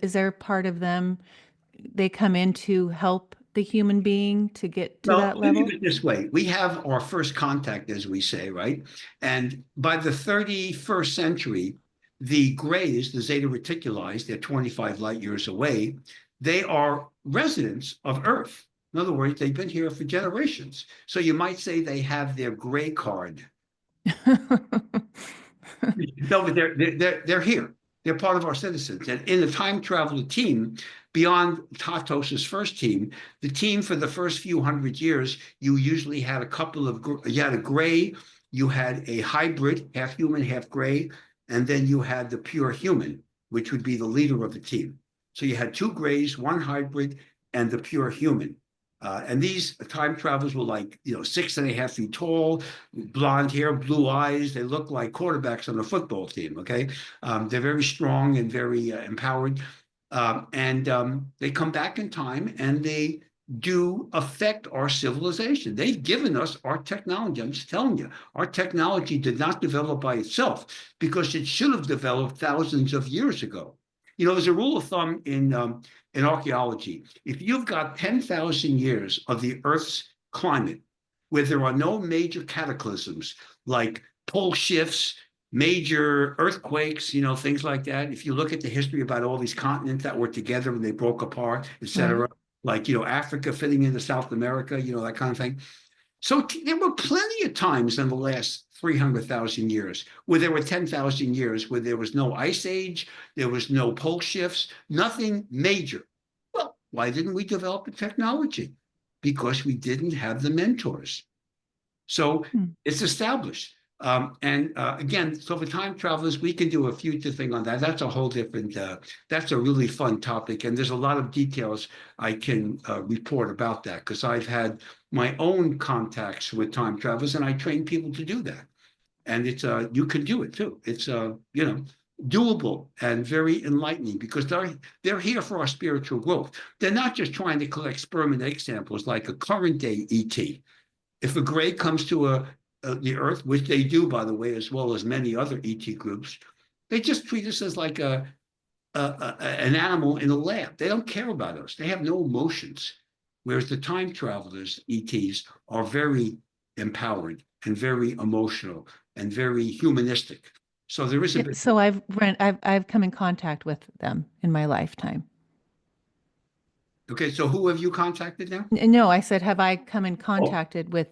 is there part of them, they come in to help the human being to get to Well, that think of level? it this way. We have our first contact, as we say, right? And by the 31st century, The grays, the zeta reticuli, they're 25 light years away. They are residents of Earth. In other words, they've been here for generations. So you might say they have their gray card. No, but they're here. They're part of our citizens. And in the time travel team, beyond Tatos's first team, the team for the first few hundred years, you usually had a couple of, you had a gray, you had a hybrid, half human, half gray, and then you had the pure human, which would be the leader of the team. So you had two grays, one hybrid, and the pure human. And these time travelers were like, 6.5 feet tall, blonde hair, blue eyes. They look like quarterbacks on a football team. Okay. They're very strong and very empowered. And they come back in time and they do affect our civilization. They've given us our technology. I'm just telling you, our technology did not develop by itself because it should have developed thousands of years ago. There's a rule of thumb in archaeology. If you've got 10,000 years of the Earth's climate where there are no major cataclysms like pole shifts, major earthquakes, things like that. If you look at the history about all these continents that were together and they broke apart, et cetera, Right. like, Africa fitting into South America, that kind of thing. So there were plenty of times in the last 300,000 years where there were 10,000 years where there was no ice age, there was no pole shifts, nothing major. Well, why didn't we develop the technology? Because we didn't have the mentors. So Hmm. it's established. And again, so for time travelers, we can do a future thing on that. That's a whole different, that's a really fun topic. And there's a lot of details I can report about that because I've had my own contacts with time travelers and I train people to do that. And it's, you can do it too. It's, doable and very enlightening because they're here for our spiritual growth. They're not just trying to collect sperm and egg samples like a current day ET. If a gray comes to the Earth, which they do, by the way, as well as many other ET groups, they just treat us as like an animal in a lab. They don't care about us. They have no emotions. Whereas the time travelers, ETs, are very empowered and very emotional and very humanistic. So there is a Yeah, bit. so I've come in contact with them in my lifetime. Okay, so who have you contacted now? No, I said, have I come in Oh, contacted with,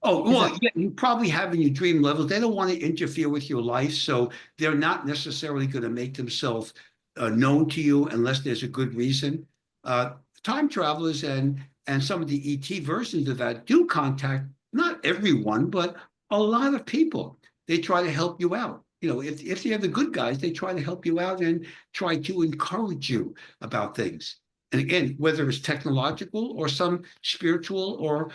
Oh, is well, that yeah, you probably have in your dream levels. They don't want to interfere with your life, so they're not necessarily going to make themselves known to you unless there's a good reason. Uh, Time travelers and some of the ET versions of that do contact not everyone, but a lot of people. They try to help you out. If they're the good guys, they try to help you out and try to encourage you about things. And again, whether it's technological or some spiritual or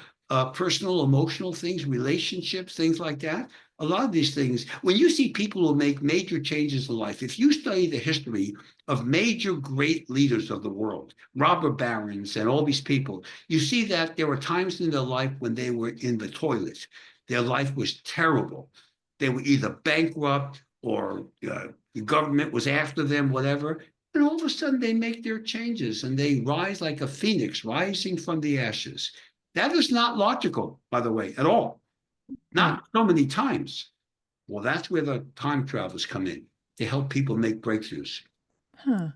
personal, emotional things, relationships, things like that. A lot of these things, when you see people who make major changes in life, if you study the history of major great leaders of the world, robber barons and all these people, you see that there were times in their life when they were in the toilet. Their life was terrible. They were either bankrupt or the government was after them, whatever. And all of a sudden they make their changes and they rise like a phoenix rising from the ashes. That is not logical, by the way, at all. right? Not so many times. Well, that's where the time travelers come in to help people make breakthroughs. Huh.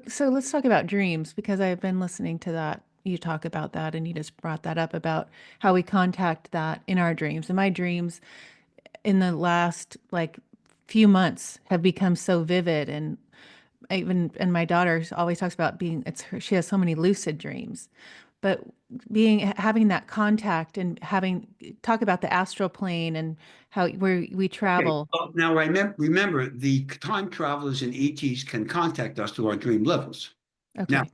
So let's talk about dreams because I've been listening to that. You talk about that, and you just brought that up about how we contact that in our dreams. And my dreams in the last like few months have become so vivid, and and my daughter always talks about being she has so many lucid dreams, but having that contact and having talk about the astral plane and how where we Okay. travel. Now, remember, the time travelers and ETs can contact us to our dream levels. Now, Okay.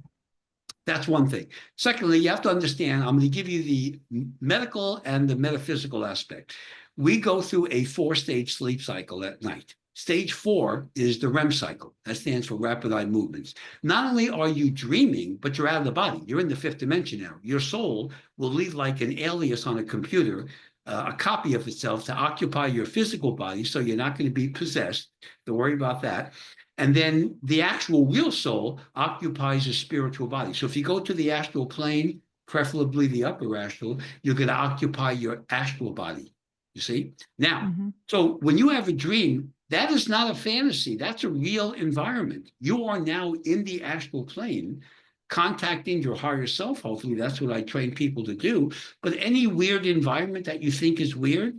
that's one thing. Secondly, you have to understand, I'm going to give you the medical and the metaphysical aspect. We go through a 4-stage sleep cycle at night. Stage 4 is the REM cycle. That stands for rapid eye movements. Not only are you dreaming, but you're out of the body. You're in the fifth dimension now. Your soul will leave like an alias on a computer, a copy of itself to occupy your physical body, so you're not going to be possessed. Don't worry about that. And then the actual real soul occupies a spiritual body. So if you go to the astral plane, preferably the upper astral, you're going to occupy your astral body. You see? Now, Hmm. so when you have a dream, That is not a fantasy. That's a real environment. You are now in the astral plane, contacting your higher self. Hopefully, that's what I train people to do. But any weird environment that you think is real.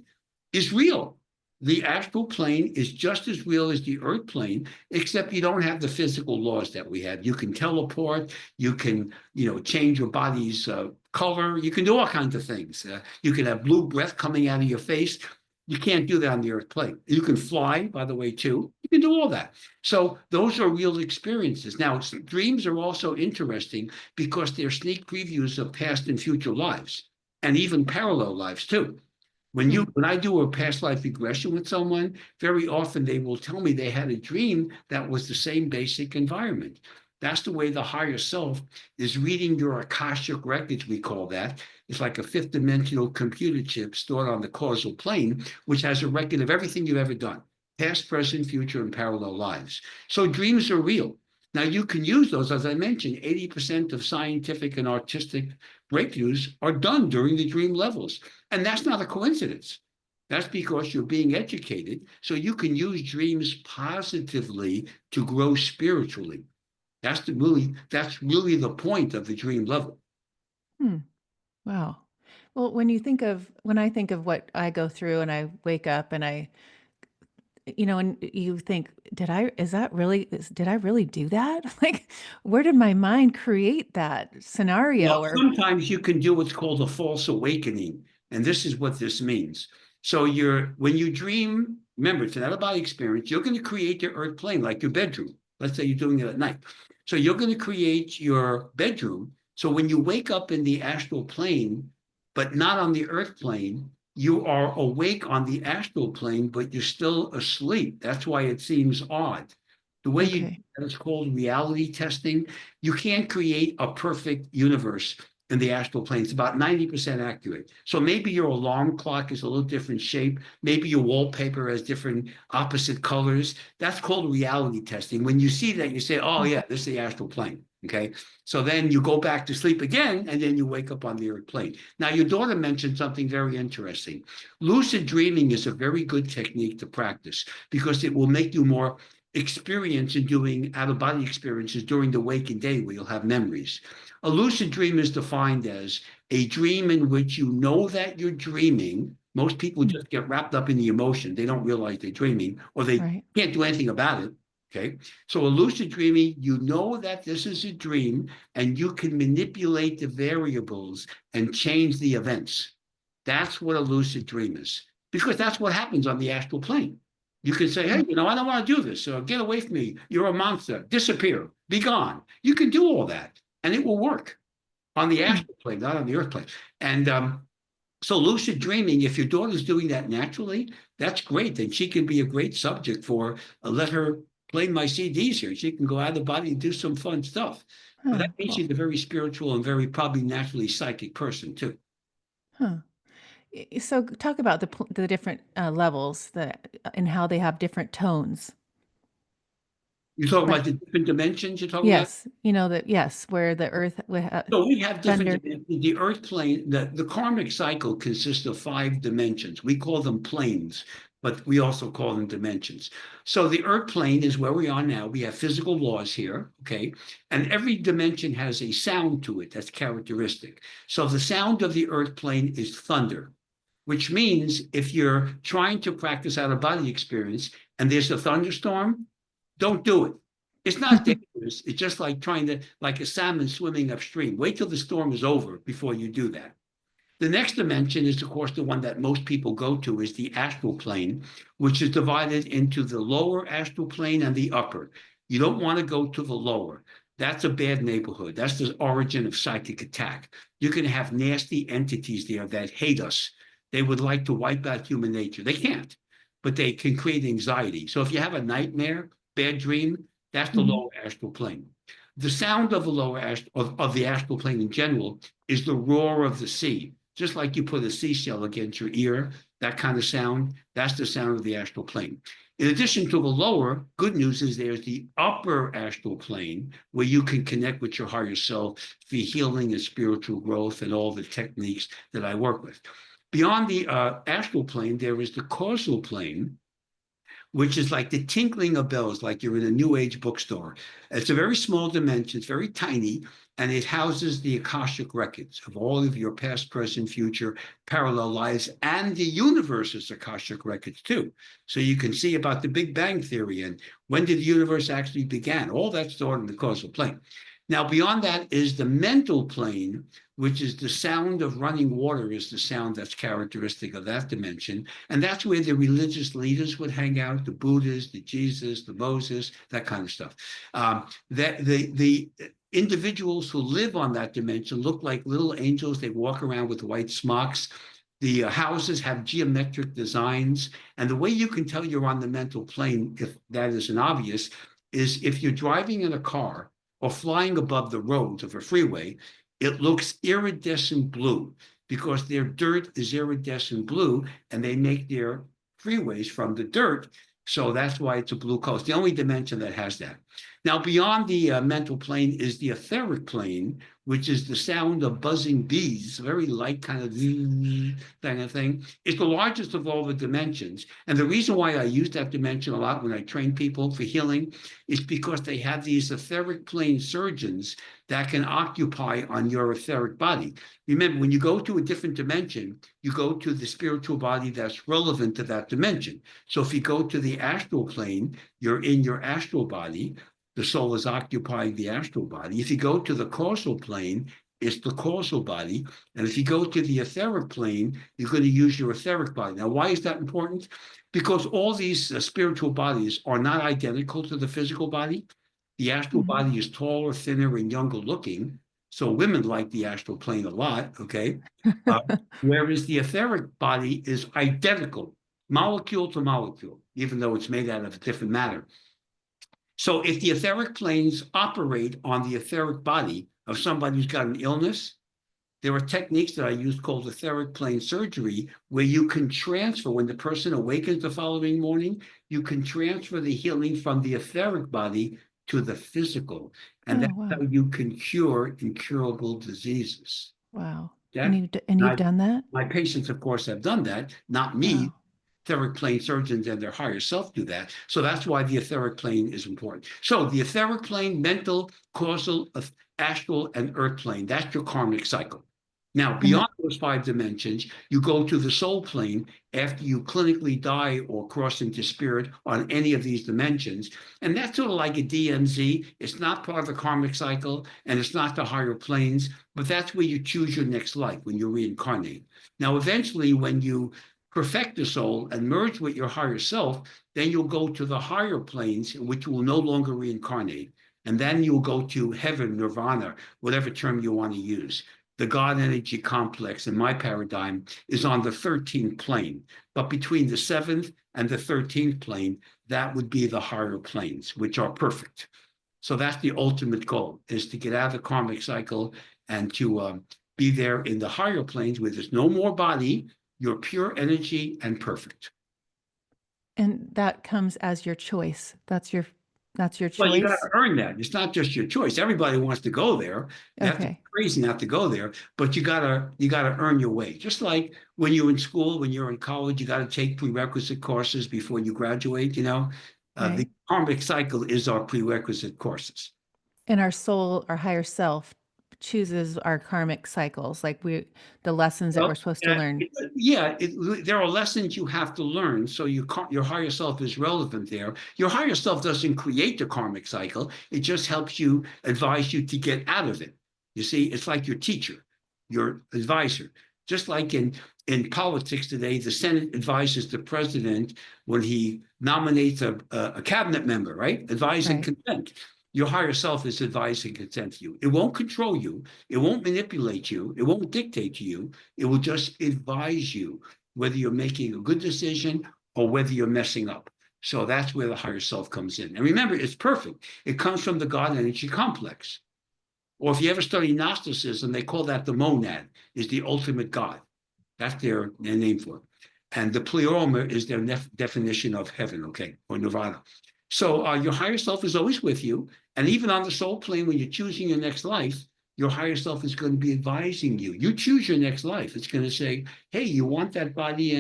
The astral plane is just as real as the earth plane, except you don't have the physical laws that we have. You can teleport, you can, change your body's color, you can do all kinds of things. You can have blue breath coming out of your face. You can't do that on the earth plane. You can fly, by the way, too. You can do all that. So those are real experiences. Now, dreams are also interesting because they're sneak previews of past and future lives, and even parallel lives too. Hmm. When I do a past life regression with someone, very often they will tell me they had a dream that was the same basic environment. That's the way the higher self is reading your Akashic records, we call that. It's like a fifth dimensional computer chip stored on the causal plane, which has a record of everything you've ever done, past, present, future, and parallel lives. So dreams are real. Now you can use those, as I mentioned, 80% of scientific and artistic breakthroughs are done during the dream levels. And that's not a coincidence. That's because you're being educated. So you can use dreams positively to grow spiritually. That's really the point of the dream level. Hmm. Wow. Well, when I think of what I go through and I wake up and and you think, did I really do that? Like, where did my mind create that Well, scenario or sometimes you can do what's called a false awakening, and this is what this means. So when you dream, remember, it's an out-of-body experience. You're going to create your earth plane, like your bedroom. Let's say you're doing it at night. So you're going to create your bedroom. So when you wake up in the astral plane, but not on the earth plane, you are awake on the astral plane, but you're still asleep. That's why it seems odd. The way you okay. that is called reality testing. You can't create a perfect universe in the astral plane. It's about 90% accurate. So maybe your alarm clock is a little different shape. Maybe your wallpaper has different opposite colors. That's called reality testing. When you see that, you say, oh, Hmm. yeah, this is the astral plane. Okay. So then you go back to sleep again, and then you wake up on the earth plane. Now, your daughter mentioned something very interesting. Lucid dreaming is a very good technique to practice because it will make you more experience in doing out of body experiences during the waking day where you'll have memories. A lucid dream is defined as a dream in which you know that you're dreaming. Most people Hmm. just get wrapped up in the emotion. They don't realize they're dreaming or they Right. can't do anything about it. Okay. So a lucid dreaming, you know that this is a dream and you can manipulate the variables and change the events. That's what a lucid dream is because that's what happens on the astral plane. You can say, hey, I don't want to do this. So get away from me. You're a monster. Disappear. Be gone. You can do all that and it will work on the Hmm. astral plane, not on the earth plane. And so lucid dreaming, if your daughter's doing that naturally, that's great. Then she can be a great subject for let her play my CDs here. She can go out of the body and do some fun stuff. But Huh, that means cool. she's a very spiritual and very probably naturally psychic person too. Huh. So talk about the different levels and how they have different tones. You're talking Like about the different dimensions you're talking about? yes, that yes, where the earth So we have different thunder. dimensions. The earth plane, the karmic cycle consists of 5 dimensions. We call them planes, but we also call them dimensions. So the earth plane is where we are now. We have physical laws here, okay? And every dimension has a sound to it that's characteristic. So the sound of the earth plane is thunder, which means if you're trying to practice out of body experience and there's a thunderstorm, don't do it. It's not dangerous. It's just like like a salmon swimming upstream. Wait till the storm is over before you do that. The next dimension is, of course, the one that most people go to is the astral plane, which is divided into the lower astral plane and the upper. You don't want to go to the lower. That's a bad neighborhood. That's the origin of psychic attack. You can have nasty entities there that hate us. They would like to wipe out human nature. They can't, but they can create anxiety. So if you have a nightmare, bad dream, that's the Mhm. lower astral plane. The sound of the of the astral plane in general is the roar of the sea. Just like you put a seashell against your ear, that kind of sound, that's the sound of the astral plane. In addition to the lower, good news is there's the upper astral plane where you can connect with your higher self for healing and spiritual growth and all the techniques that I work with. Beyond the astral plane, there is the causal plane, which is like the tinkling of bells, like you're in a New Age bookstore. It's a very small dimension, it's very tiny, and it houses the Akashic records of all of your past, present, future, parallel lives, and the universe's Akashic records too. So you can see about the Big Bang Theory and when did the universe actually begin. All that's stored in the causal plane. Now, beyond that is the mental plane, which is the sound of running water, is the sound that's characteristic of that dimension. And that's where the religious leaders would hang out, the Buddhas, the Jesus, the Moses, that kind of stuff. That the individuals who live on that dimension look like little angels. They walk around with white smocks. The houses have geometric designs. And the way you can tell you're on the mental plane, if that isn't obvious, is if you're driving in a car or flying above the roads of a freeway, it looks iridescent blue because their dirt is iridescent blue and they make their freeways from the dirt. So that's why it's a blue color. It's the only dimension that has that. Now, beyond the mental plane is the etheric plane, which is the sound of buzzing bees, very light kind of thing. It's the largest of all the dimensions. And the reason why I use that dimension a lot when I train people for healing is because they have these etheric plane surgeons that can occupy on your etheric body. Remember, when you go to a different dimension, you go to the spiritual body that's relevant to that dimension. So if you go to the astral plane, you're in your astral body. The soul is occupying the astral body. If you go to the causal plane, it's the causal body. And if you go to the etheric plane, you're going to use your etheric body. Now, why is that important? Because all these spiritual bodies are not identical to the physical body. The astral Mhm. body is taller, thinner, and younger looking. So women like the astral plane a lot, okay? Uh, Whereas the etheric body is identical, molecule to molecule, even though it's made out of different matter. So if the etheric planes operate on the etheric body of somebody who's got an illness, there are techniques that I use called etheric plane surgery, where you can transfer, when the person awakens the following morning, you can transfer the healing from the etheric body to the physical. And Oh, that's wow. how you can cure incurable diseases. Wow. And Yeah. you've I, done that? my patients, of course, have done that, not me. Wow. Etheric plane surgeons and their higher self do that. So that's why the etheric plane is important. So the etheric plane, mental, causal, astral, and earth plane, that's your karmic cycle. Now, And beyond those five dimensions, you go to the soul plane after you clinically die or cross into spirit on any of these dimensions. And that's sort of like a DMZ. It's not part of the karmic cycle and it's not the higher planes, but that's where you choose your next life when you reincarnate. Now, eventually, when you perfect the soul and merge with your higher self, then you'll go to the higher planes, which will no longer reincarnate. And then you'll go to heaven, nirvana, whatever term you want to use. The God energy complex, in my paradigm, is on the 13th plane. But between the 7th and the 13th plane, that would be the higher planes, which are perfect. So that's the ultimate goal, is to get out of the karmic cycle and to be there in the higher planes where there's no more body, you're pure energy and perfect. that comes as your choice. That's your Well, you got choice? to earn that. It's not just your choice. Everybody wants to go there. You have to be Okay. crazy not to go there, but you gotta earn your way. Just like when you're in school, when you're in college, you got to take prerequisite courses before you graduate. The Right. karmic cycle is our prerequisite courses. And our soul, our higher self chooses our karmic cycles, like the lessons that we're Well, supposed to learn. there are lessons you have to learn, so your higher self is relevant there. Your higher self doesn't create the karmic cycle; it just helps you, advise you to get out of it. You see, it's like your teacher, your advisor. Just like in politics today, the Senate advises the president when he nominates a cabinet member, right? Advise and Right. consent. Your higher self is advise and consent to you. It won't control you. It won't manipulate you. It won't dictate to you. It will just advise you whether you're making a good decision or whether you're messing up. So that's where the higher self comes in. And remember, it's perfect. It comes from the God energy complex. Or if you ever study Gnosticism, they call that the monad, is the ultimate God. That's their name for it. And the pleroma is their definition of heaven, okay, or nirvana. So your higher self is always with you. And even on the soul plane, when you're choosing your next life, your higher self is going to be advising you. You choose your next life. It's going to say, hey, you want that body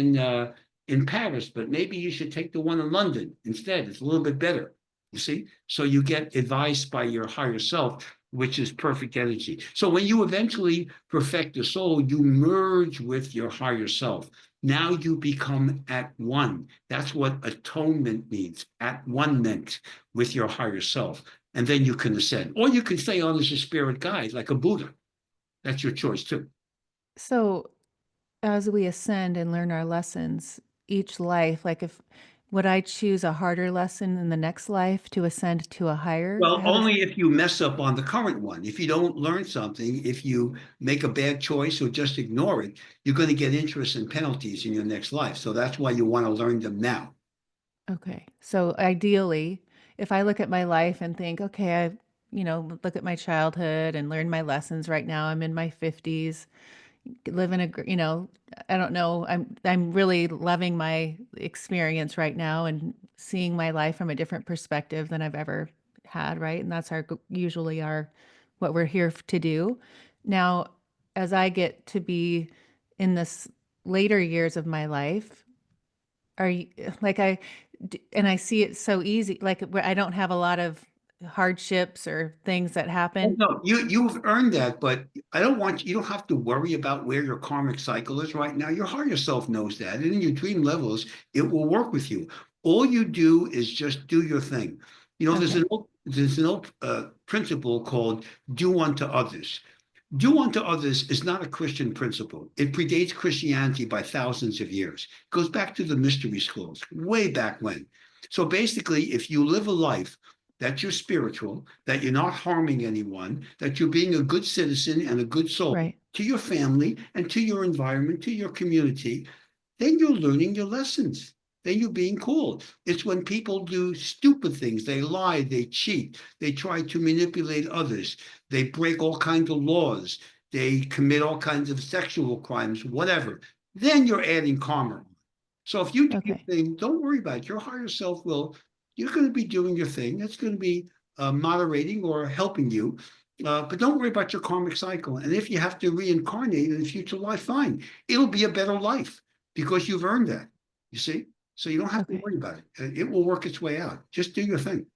in Paris, but maybe you should take the one in London instead. It's a little bit better. You see? So you get advice by your higher self, which is perfect energy. So when you eventually perfect the soul, you merge with your higher self. Now you become at one. That's what atonement means, at one meant with your higher self. And then you can ascend. Or you can stay on as a spirit guide, like a Buddha. That's your choice too. So as we ascend and learn our lessons, each life, like if would I choose a harder lesson in the next life to ascend to a higher? Well, How does only if you mess up on the current one. If you don't learn something, if you make a bad choice or just ignore it, you're going to get interest and penalties in your next life. So that's why you want to learn them now. okay. So ideally, if I look at my life and think, okay, look at my childhood and learn my lessons right now. I'm in my 50s, live in I don't know. I'm really loving my experience right now and seeing my life from a different perspective than I've ever had, right? And that's usually our what we're here to do. Now, as I get to be in this later years of my life, are you like and I see it so easy, like where I don't have a lot of hardships or things that Oh, happen. no, you've earned that, but I don't want you don't have to worry about where your karmic cycle is right now. Your higher self knows that. And in your dream levels, it will work with you. All you do is just do your thing. Okay. There's an old principle called do unto others. Do unto others is not a Christian principle. It predates Christianity by thousands of years. It goes back to the mystery schools, way back when. So basically, if you live a life that you're spiritual, that you're not harming anyone, that you're being a good citizen and a good soul Right. to your family and to your environment, to your community, then you're learning your lessons. Then you're being called. It's when people do stupid things, they lie, they cheat, they try to manipulate others, they break all kinds of laws, they commit all kinds of sexual crimes, whatever. Then you're adding karma. So if you do your Okay. thing, don't worry about it. Your higher self will, you're going to be doing your thing. It's going to be moderating or helping you. But don't worry about your karmic cycle. And if you have to reincarnate in a future life, fine. It'll be a better life because you've earned that. You see? So you don't have to Okay. worry about it. It will work its way out. Just do your thing.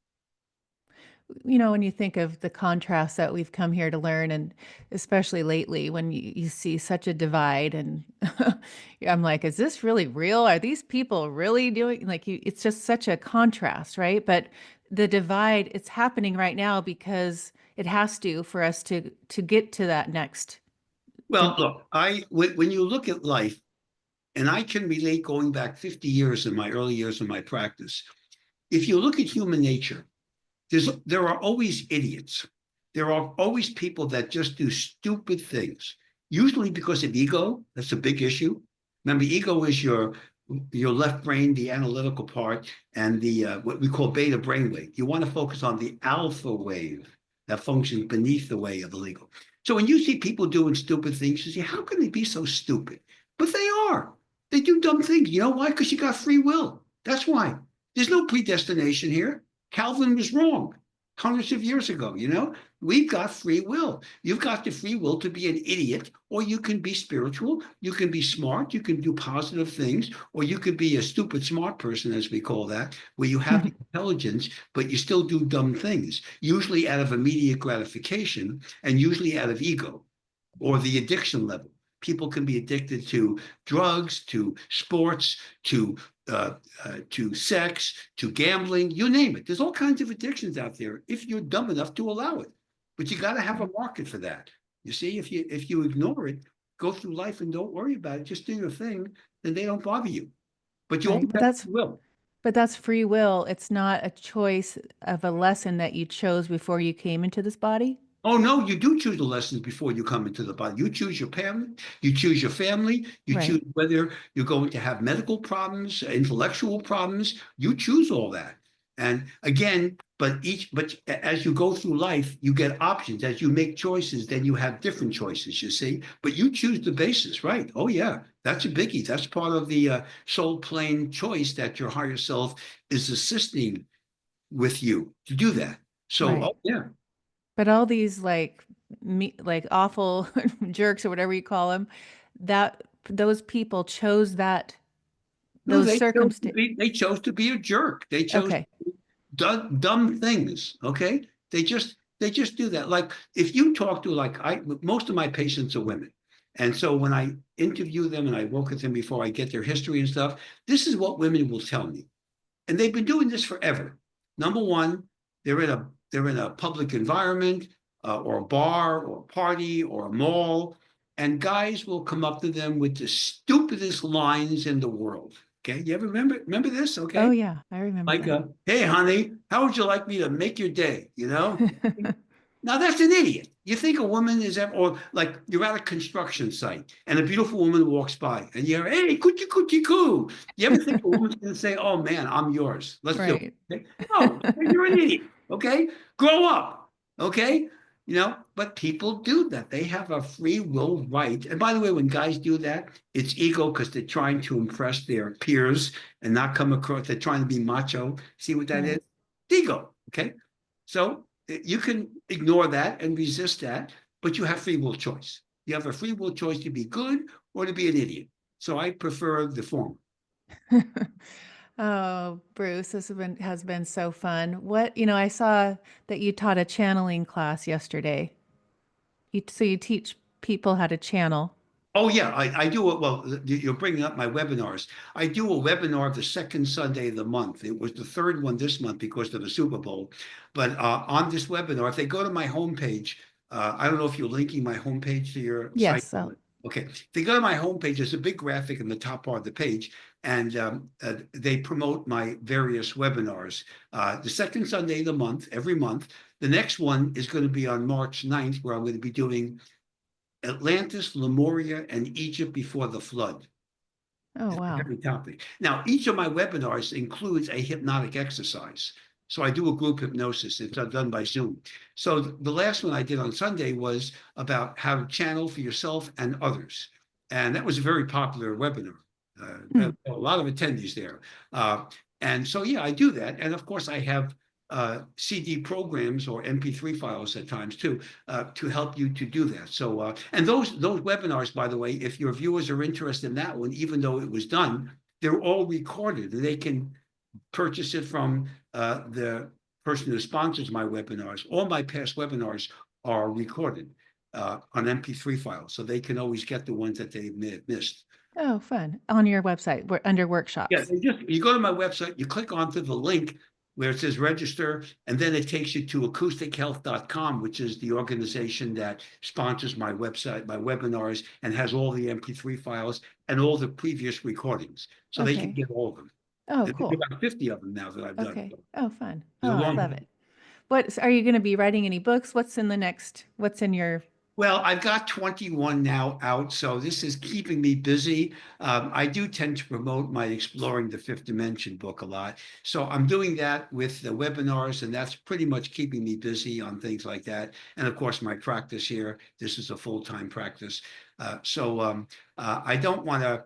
When you think of the contrast that we've come here to learn, and especially lately when you see such a divide, and I'm like, is this really real? Are these people really doing it's just such a contrast, right? But the divide, it's happening right now because it has to for us to get to that next Well, to look, when you look at life, and I can relate going back 50 years in my early years of my practice. If you look at human nature, there are always idiots. There are always people that just do stupid things, usually because of ego. That's a big issue. Remember, ego is your left brain, the analytical part, and the what we call beta brainwave. You want to focus on the alpha wave that functions beneath the way of the ego. So when you see people doing stupid things, you say, how can they be so stupid? But they are. They do dumb things. You know why? Because you got free will. That's why. There's no predestination here. Calvin was wrong hundreds of years ago. We've got free will. You've got the free will to be an idiot, or you can be spiritual. You can be smart. You can do positive things, or you could be a stupid smart person, as we call that, where you have the intelligence, but you still do dumb things, usually out of immediate gratification and usually out of ego or the addiction level. People can be addicted to drugs, to sports, to sex, to gambling, you name it. There's all kinds of addictions out there if you're dumb enough to allow it. But you got to have a right. market for that. You see, if you ignore it, go through life and don't worry about it, just do your thing, then they don't bother you. But you Right. always have free will. But that's free will. It's not a choice of a lesson that you chose before you came into this body. Oh no, you do choose the lessons before you come into the body. You choose your parent, you choose your family, you choose Right. whether you're going to have medical problems, intellectual problems. You choose all that. And again, but as you go through life, you get options. As you make choices, then you have different choices, you see. But you choose the basis, right? Oh yeah, that's a biggie. That's part of the soul plane choice that your higher self is assisting with you to do that. So, Right. oh yeah. But all these like awful jerks or whatever you call them, that those people chose that No, those circumstances. they chose to be a jerk. They chose Okay. dumb things. Okay, they just do that. Like if you talk to like most of my patients are women, and so when I interview them and I work with them before I get their history and stuff, this is what women will tell me, and they've been doing this forever. Number one, they're in a public environment, or a bar or a party or a mall, and guys will come up to them with the stupidest lines in the world. Okay, you ever remember this? Oh Okay, yeah, I remember like, that. hey, honey, how would you like me to make your day? You know? Now that's an idiot. You think a woman is ever, or like you're at a construction site and a beautiful woman walks by and you're, hey, coochie coochie coo. You ever think a woman's going to say, oh man, I'm yours. Let's do it. Right. Okay? No, you're an idiot. Okay. Grow up. Okay. But people do that. They have a free will right. And by the way, when guys do that, it's ego because they're trying to impress their peers and not come across, they're trying to be macho. See what that is? Right. Ego. Okay. So you can ignore that and resist that, but you have free will choice. You have a free will choice to be good or to be an idiot. So I prefer the former. Oh, Bruce, this has been so fun. I saw that you taught a channeling class yesterday. So you teach people how to channel. Oh yeah, I do it. Well, you're bringing up my webinars. I do a webinar the second Sunday of the month. It was the third one this month because of the Super Bowl. But on this webinar, if they go to my homepage, I don't know if you're linking my homepage to your site. Yes. Okay, if they go to my homepage, there's a big graphic in the top part of the page, and they promote my various webinars. The second Sunday of the month, every month. The next one is going to be on March 9th, where I'm going to be doing Atlantis, Lemuria, and Egypt before the flood. Oh, It's a wow. heavy topic. Now, each of my webinars includes a hypnotic exercise. So I do a group hypnosis. It's done by Zoom. So the last one I did on Sunday was about how to channel for yourself and others. And that was a very popular webinar. Hmm. A lot of attendees there. And so, yeah, I do that. And of course, I have CD programs or MP3 files at times too, to help you to do that. So, and those webinars, by the way, if your viewers are interested in that one, even though it was done, they're all recorded. They can purchase it from the person who sponsors my webinars. All my past webinars are recorded on MP3 files, so they can always get the ones that they missed. Oh, fun. On your website, we're under Yeah, workshops. you go to my website, you click onto the link where it says register, and then it takes you to acoustichealth.com, which is the organization that sponsors my website, my webinars, and has all the MP3 files and all the previous recordings. So they can Okay. get all of them. Oh, There's cool. about 50 of them now that I've done. Okay. Oh, fun. It's Oh, a I long love it. Are you going to be writing any books? What's in your, Well, I've got 21 now out, so this is keeping me busy. I do tend to promote my Exploring the Fifth Dimension book a lot. So I'm doing that with the webinars, and that's pretty much keeping me busy on things like that. And of course, my practice here, this is a full-time practice. I don't want to,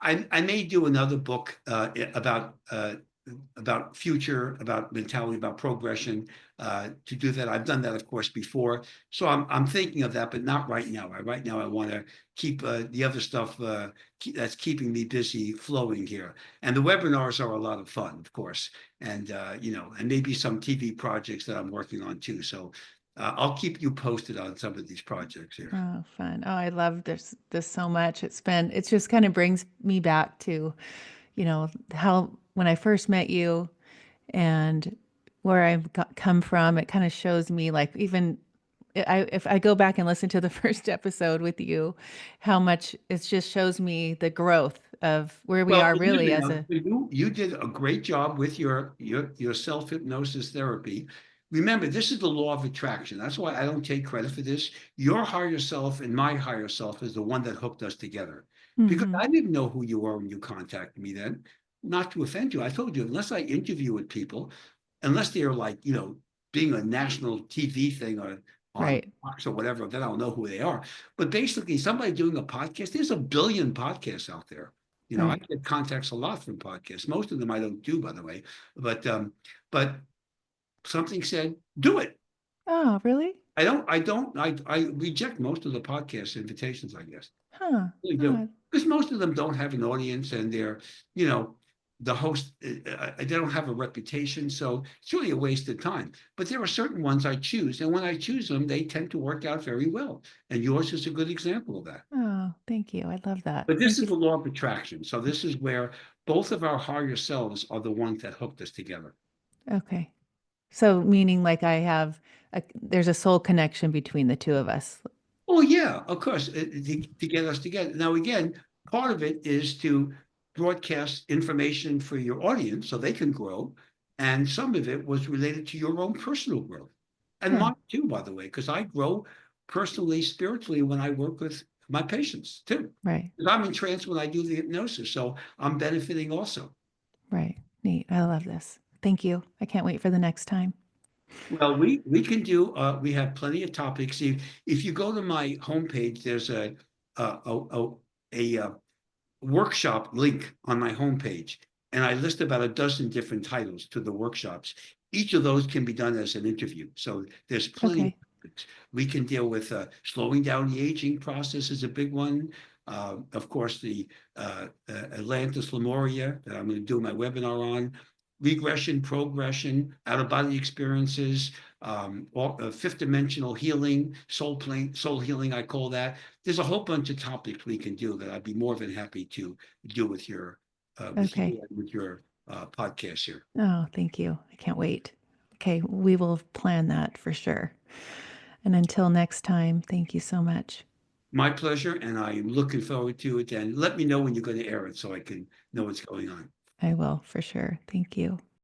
I may do another book about future, about mentality, about progression. To do that, I've done that, of course, before. So I'm thinking of that, but not right now. Right now, I want to keep the other stuff that's keeping me busy flowing here. And the webinars are a lot of fun, of course, and and maybe some TV projects that I'm working on too. So I'll keep you posted on some of these projects here. oh, fun. Oh, I love this so much. It's just kind of brings me back to, how when I first met you and where come from, it kind of shows me like even if I go back and listen to the first episode with you, how much it just shows me the growth of where we Well, are believe really me, as a, you did a great job with your self hypnosis therapy. Remember, this is the law of attraction. That's why I don't take credit for this. Your higher self and my higher self is the one that hooked us together. Because hmm I didn't know who you were when you contacted me then. Not to offend you, I told you unless I interview with people, unless they're like being a national TV thing or on right, Fox or whatever, then I'll know who they are. But basically, somebody doing a podcast, there's a billion podcasts out there. I right. get contacts a lot from podcasts. Most of them I don't do, by the way. But something said, do it. Oh, really? I reject most of the podcast invitations, I guess. Huh. I really Oh, do. because most of them don't have an audience and they're, you know, the host, they don't have a reputation. So it's really a waste of time. But there are certain ones I choose. And when I choose them, they tend to work out very well. And yours is a good example of that. Oh, thank you. I love that. But this Thank is you. the law of attraction. So this is where both of our higher selves are the ones that hooked us together. Okay. So meaning like there's a soul connection between the two of us. Oh, yeah, of course, to get us together. Now, again, part of it is to broadcast information for your audience so they can grow, and some of it was related to your own personal growth, and Yeah, mine too, by the way, because I grow personally, spiritually when I work with my patients too. right. 'Cause I'm in trance when I do the hypnosis, so I'm benefiting also. Right. Neat. I love this. Thank you. I can't wait for the next time. Well, we can do, we have plenty of topics. If you go to my homepage, there's a workshop link on my homepage, and I list about a dozen different titles to the workshops. Each of those can be done as an interview. So there's plenty of Okay. topics. We can deal with slowing down the aging process is a big one. Of course, the Atlantis Lemuria that I'm going to do my webinar on, regression, progression, out of body experiences, fifth dimensional healing, soul plane, soul healing, I call that. There's a whole bunch of topics we can do that I'd be more than happy to do with with Okay. you and with your podcast here. Oh, thank you. I can't wait. Okay. We will plan that for sure. And until next time, thank you so much. My pleasure, and I'm looking forward to it. And let me know when you're going to air it so I can know what's going on. I will for sure. Thank you.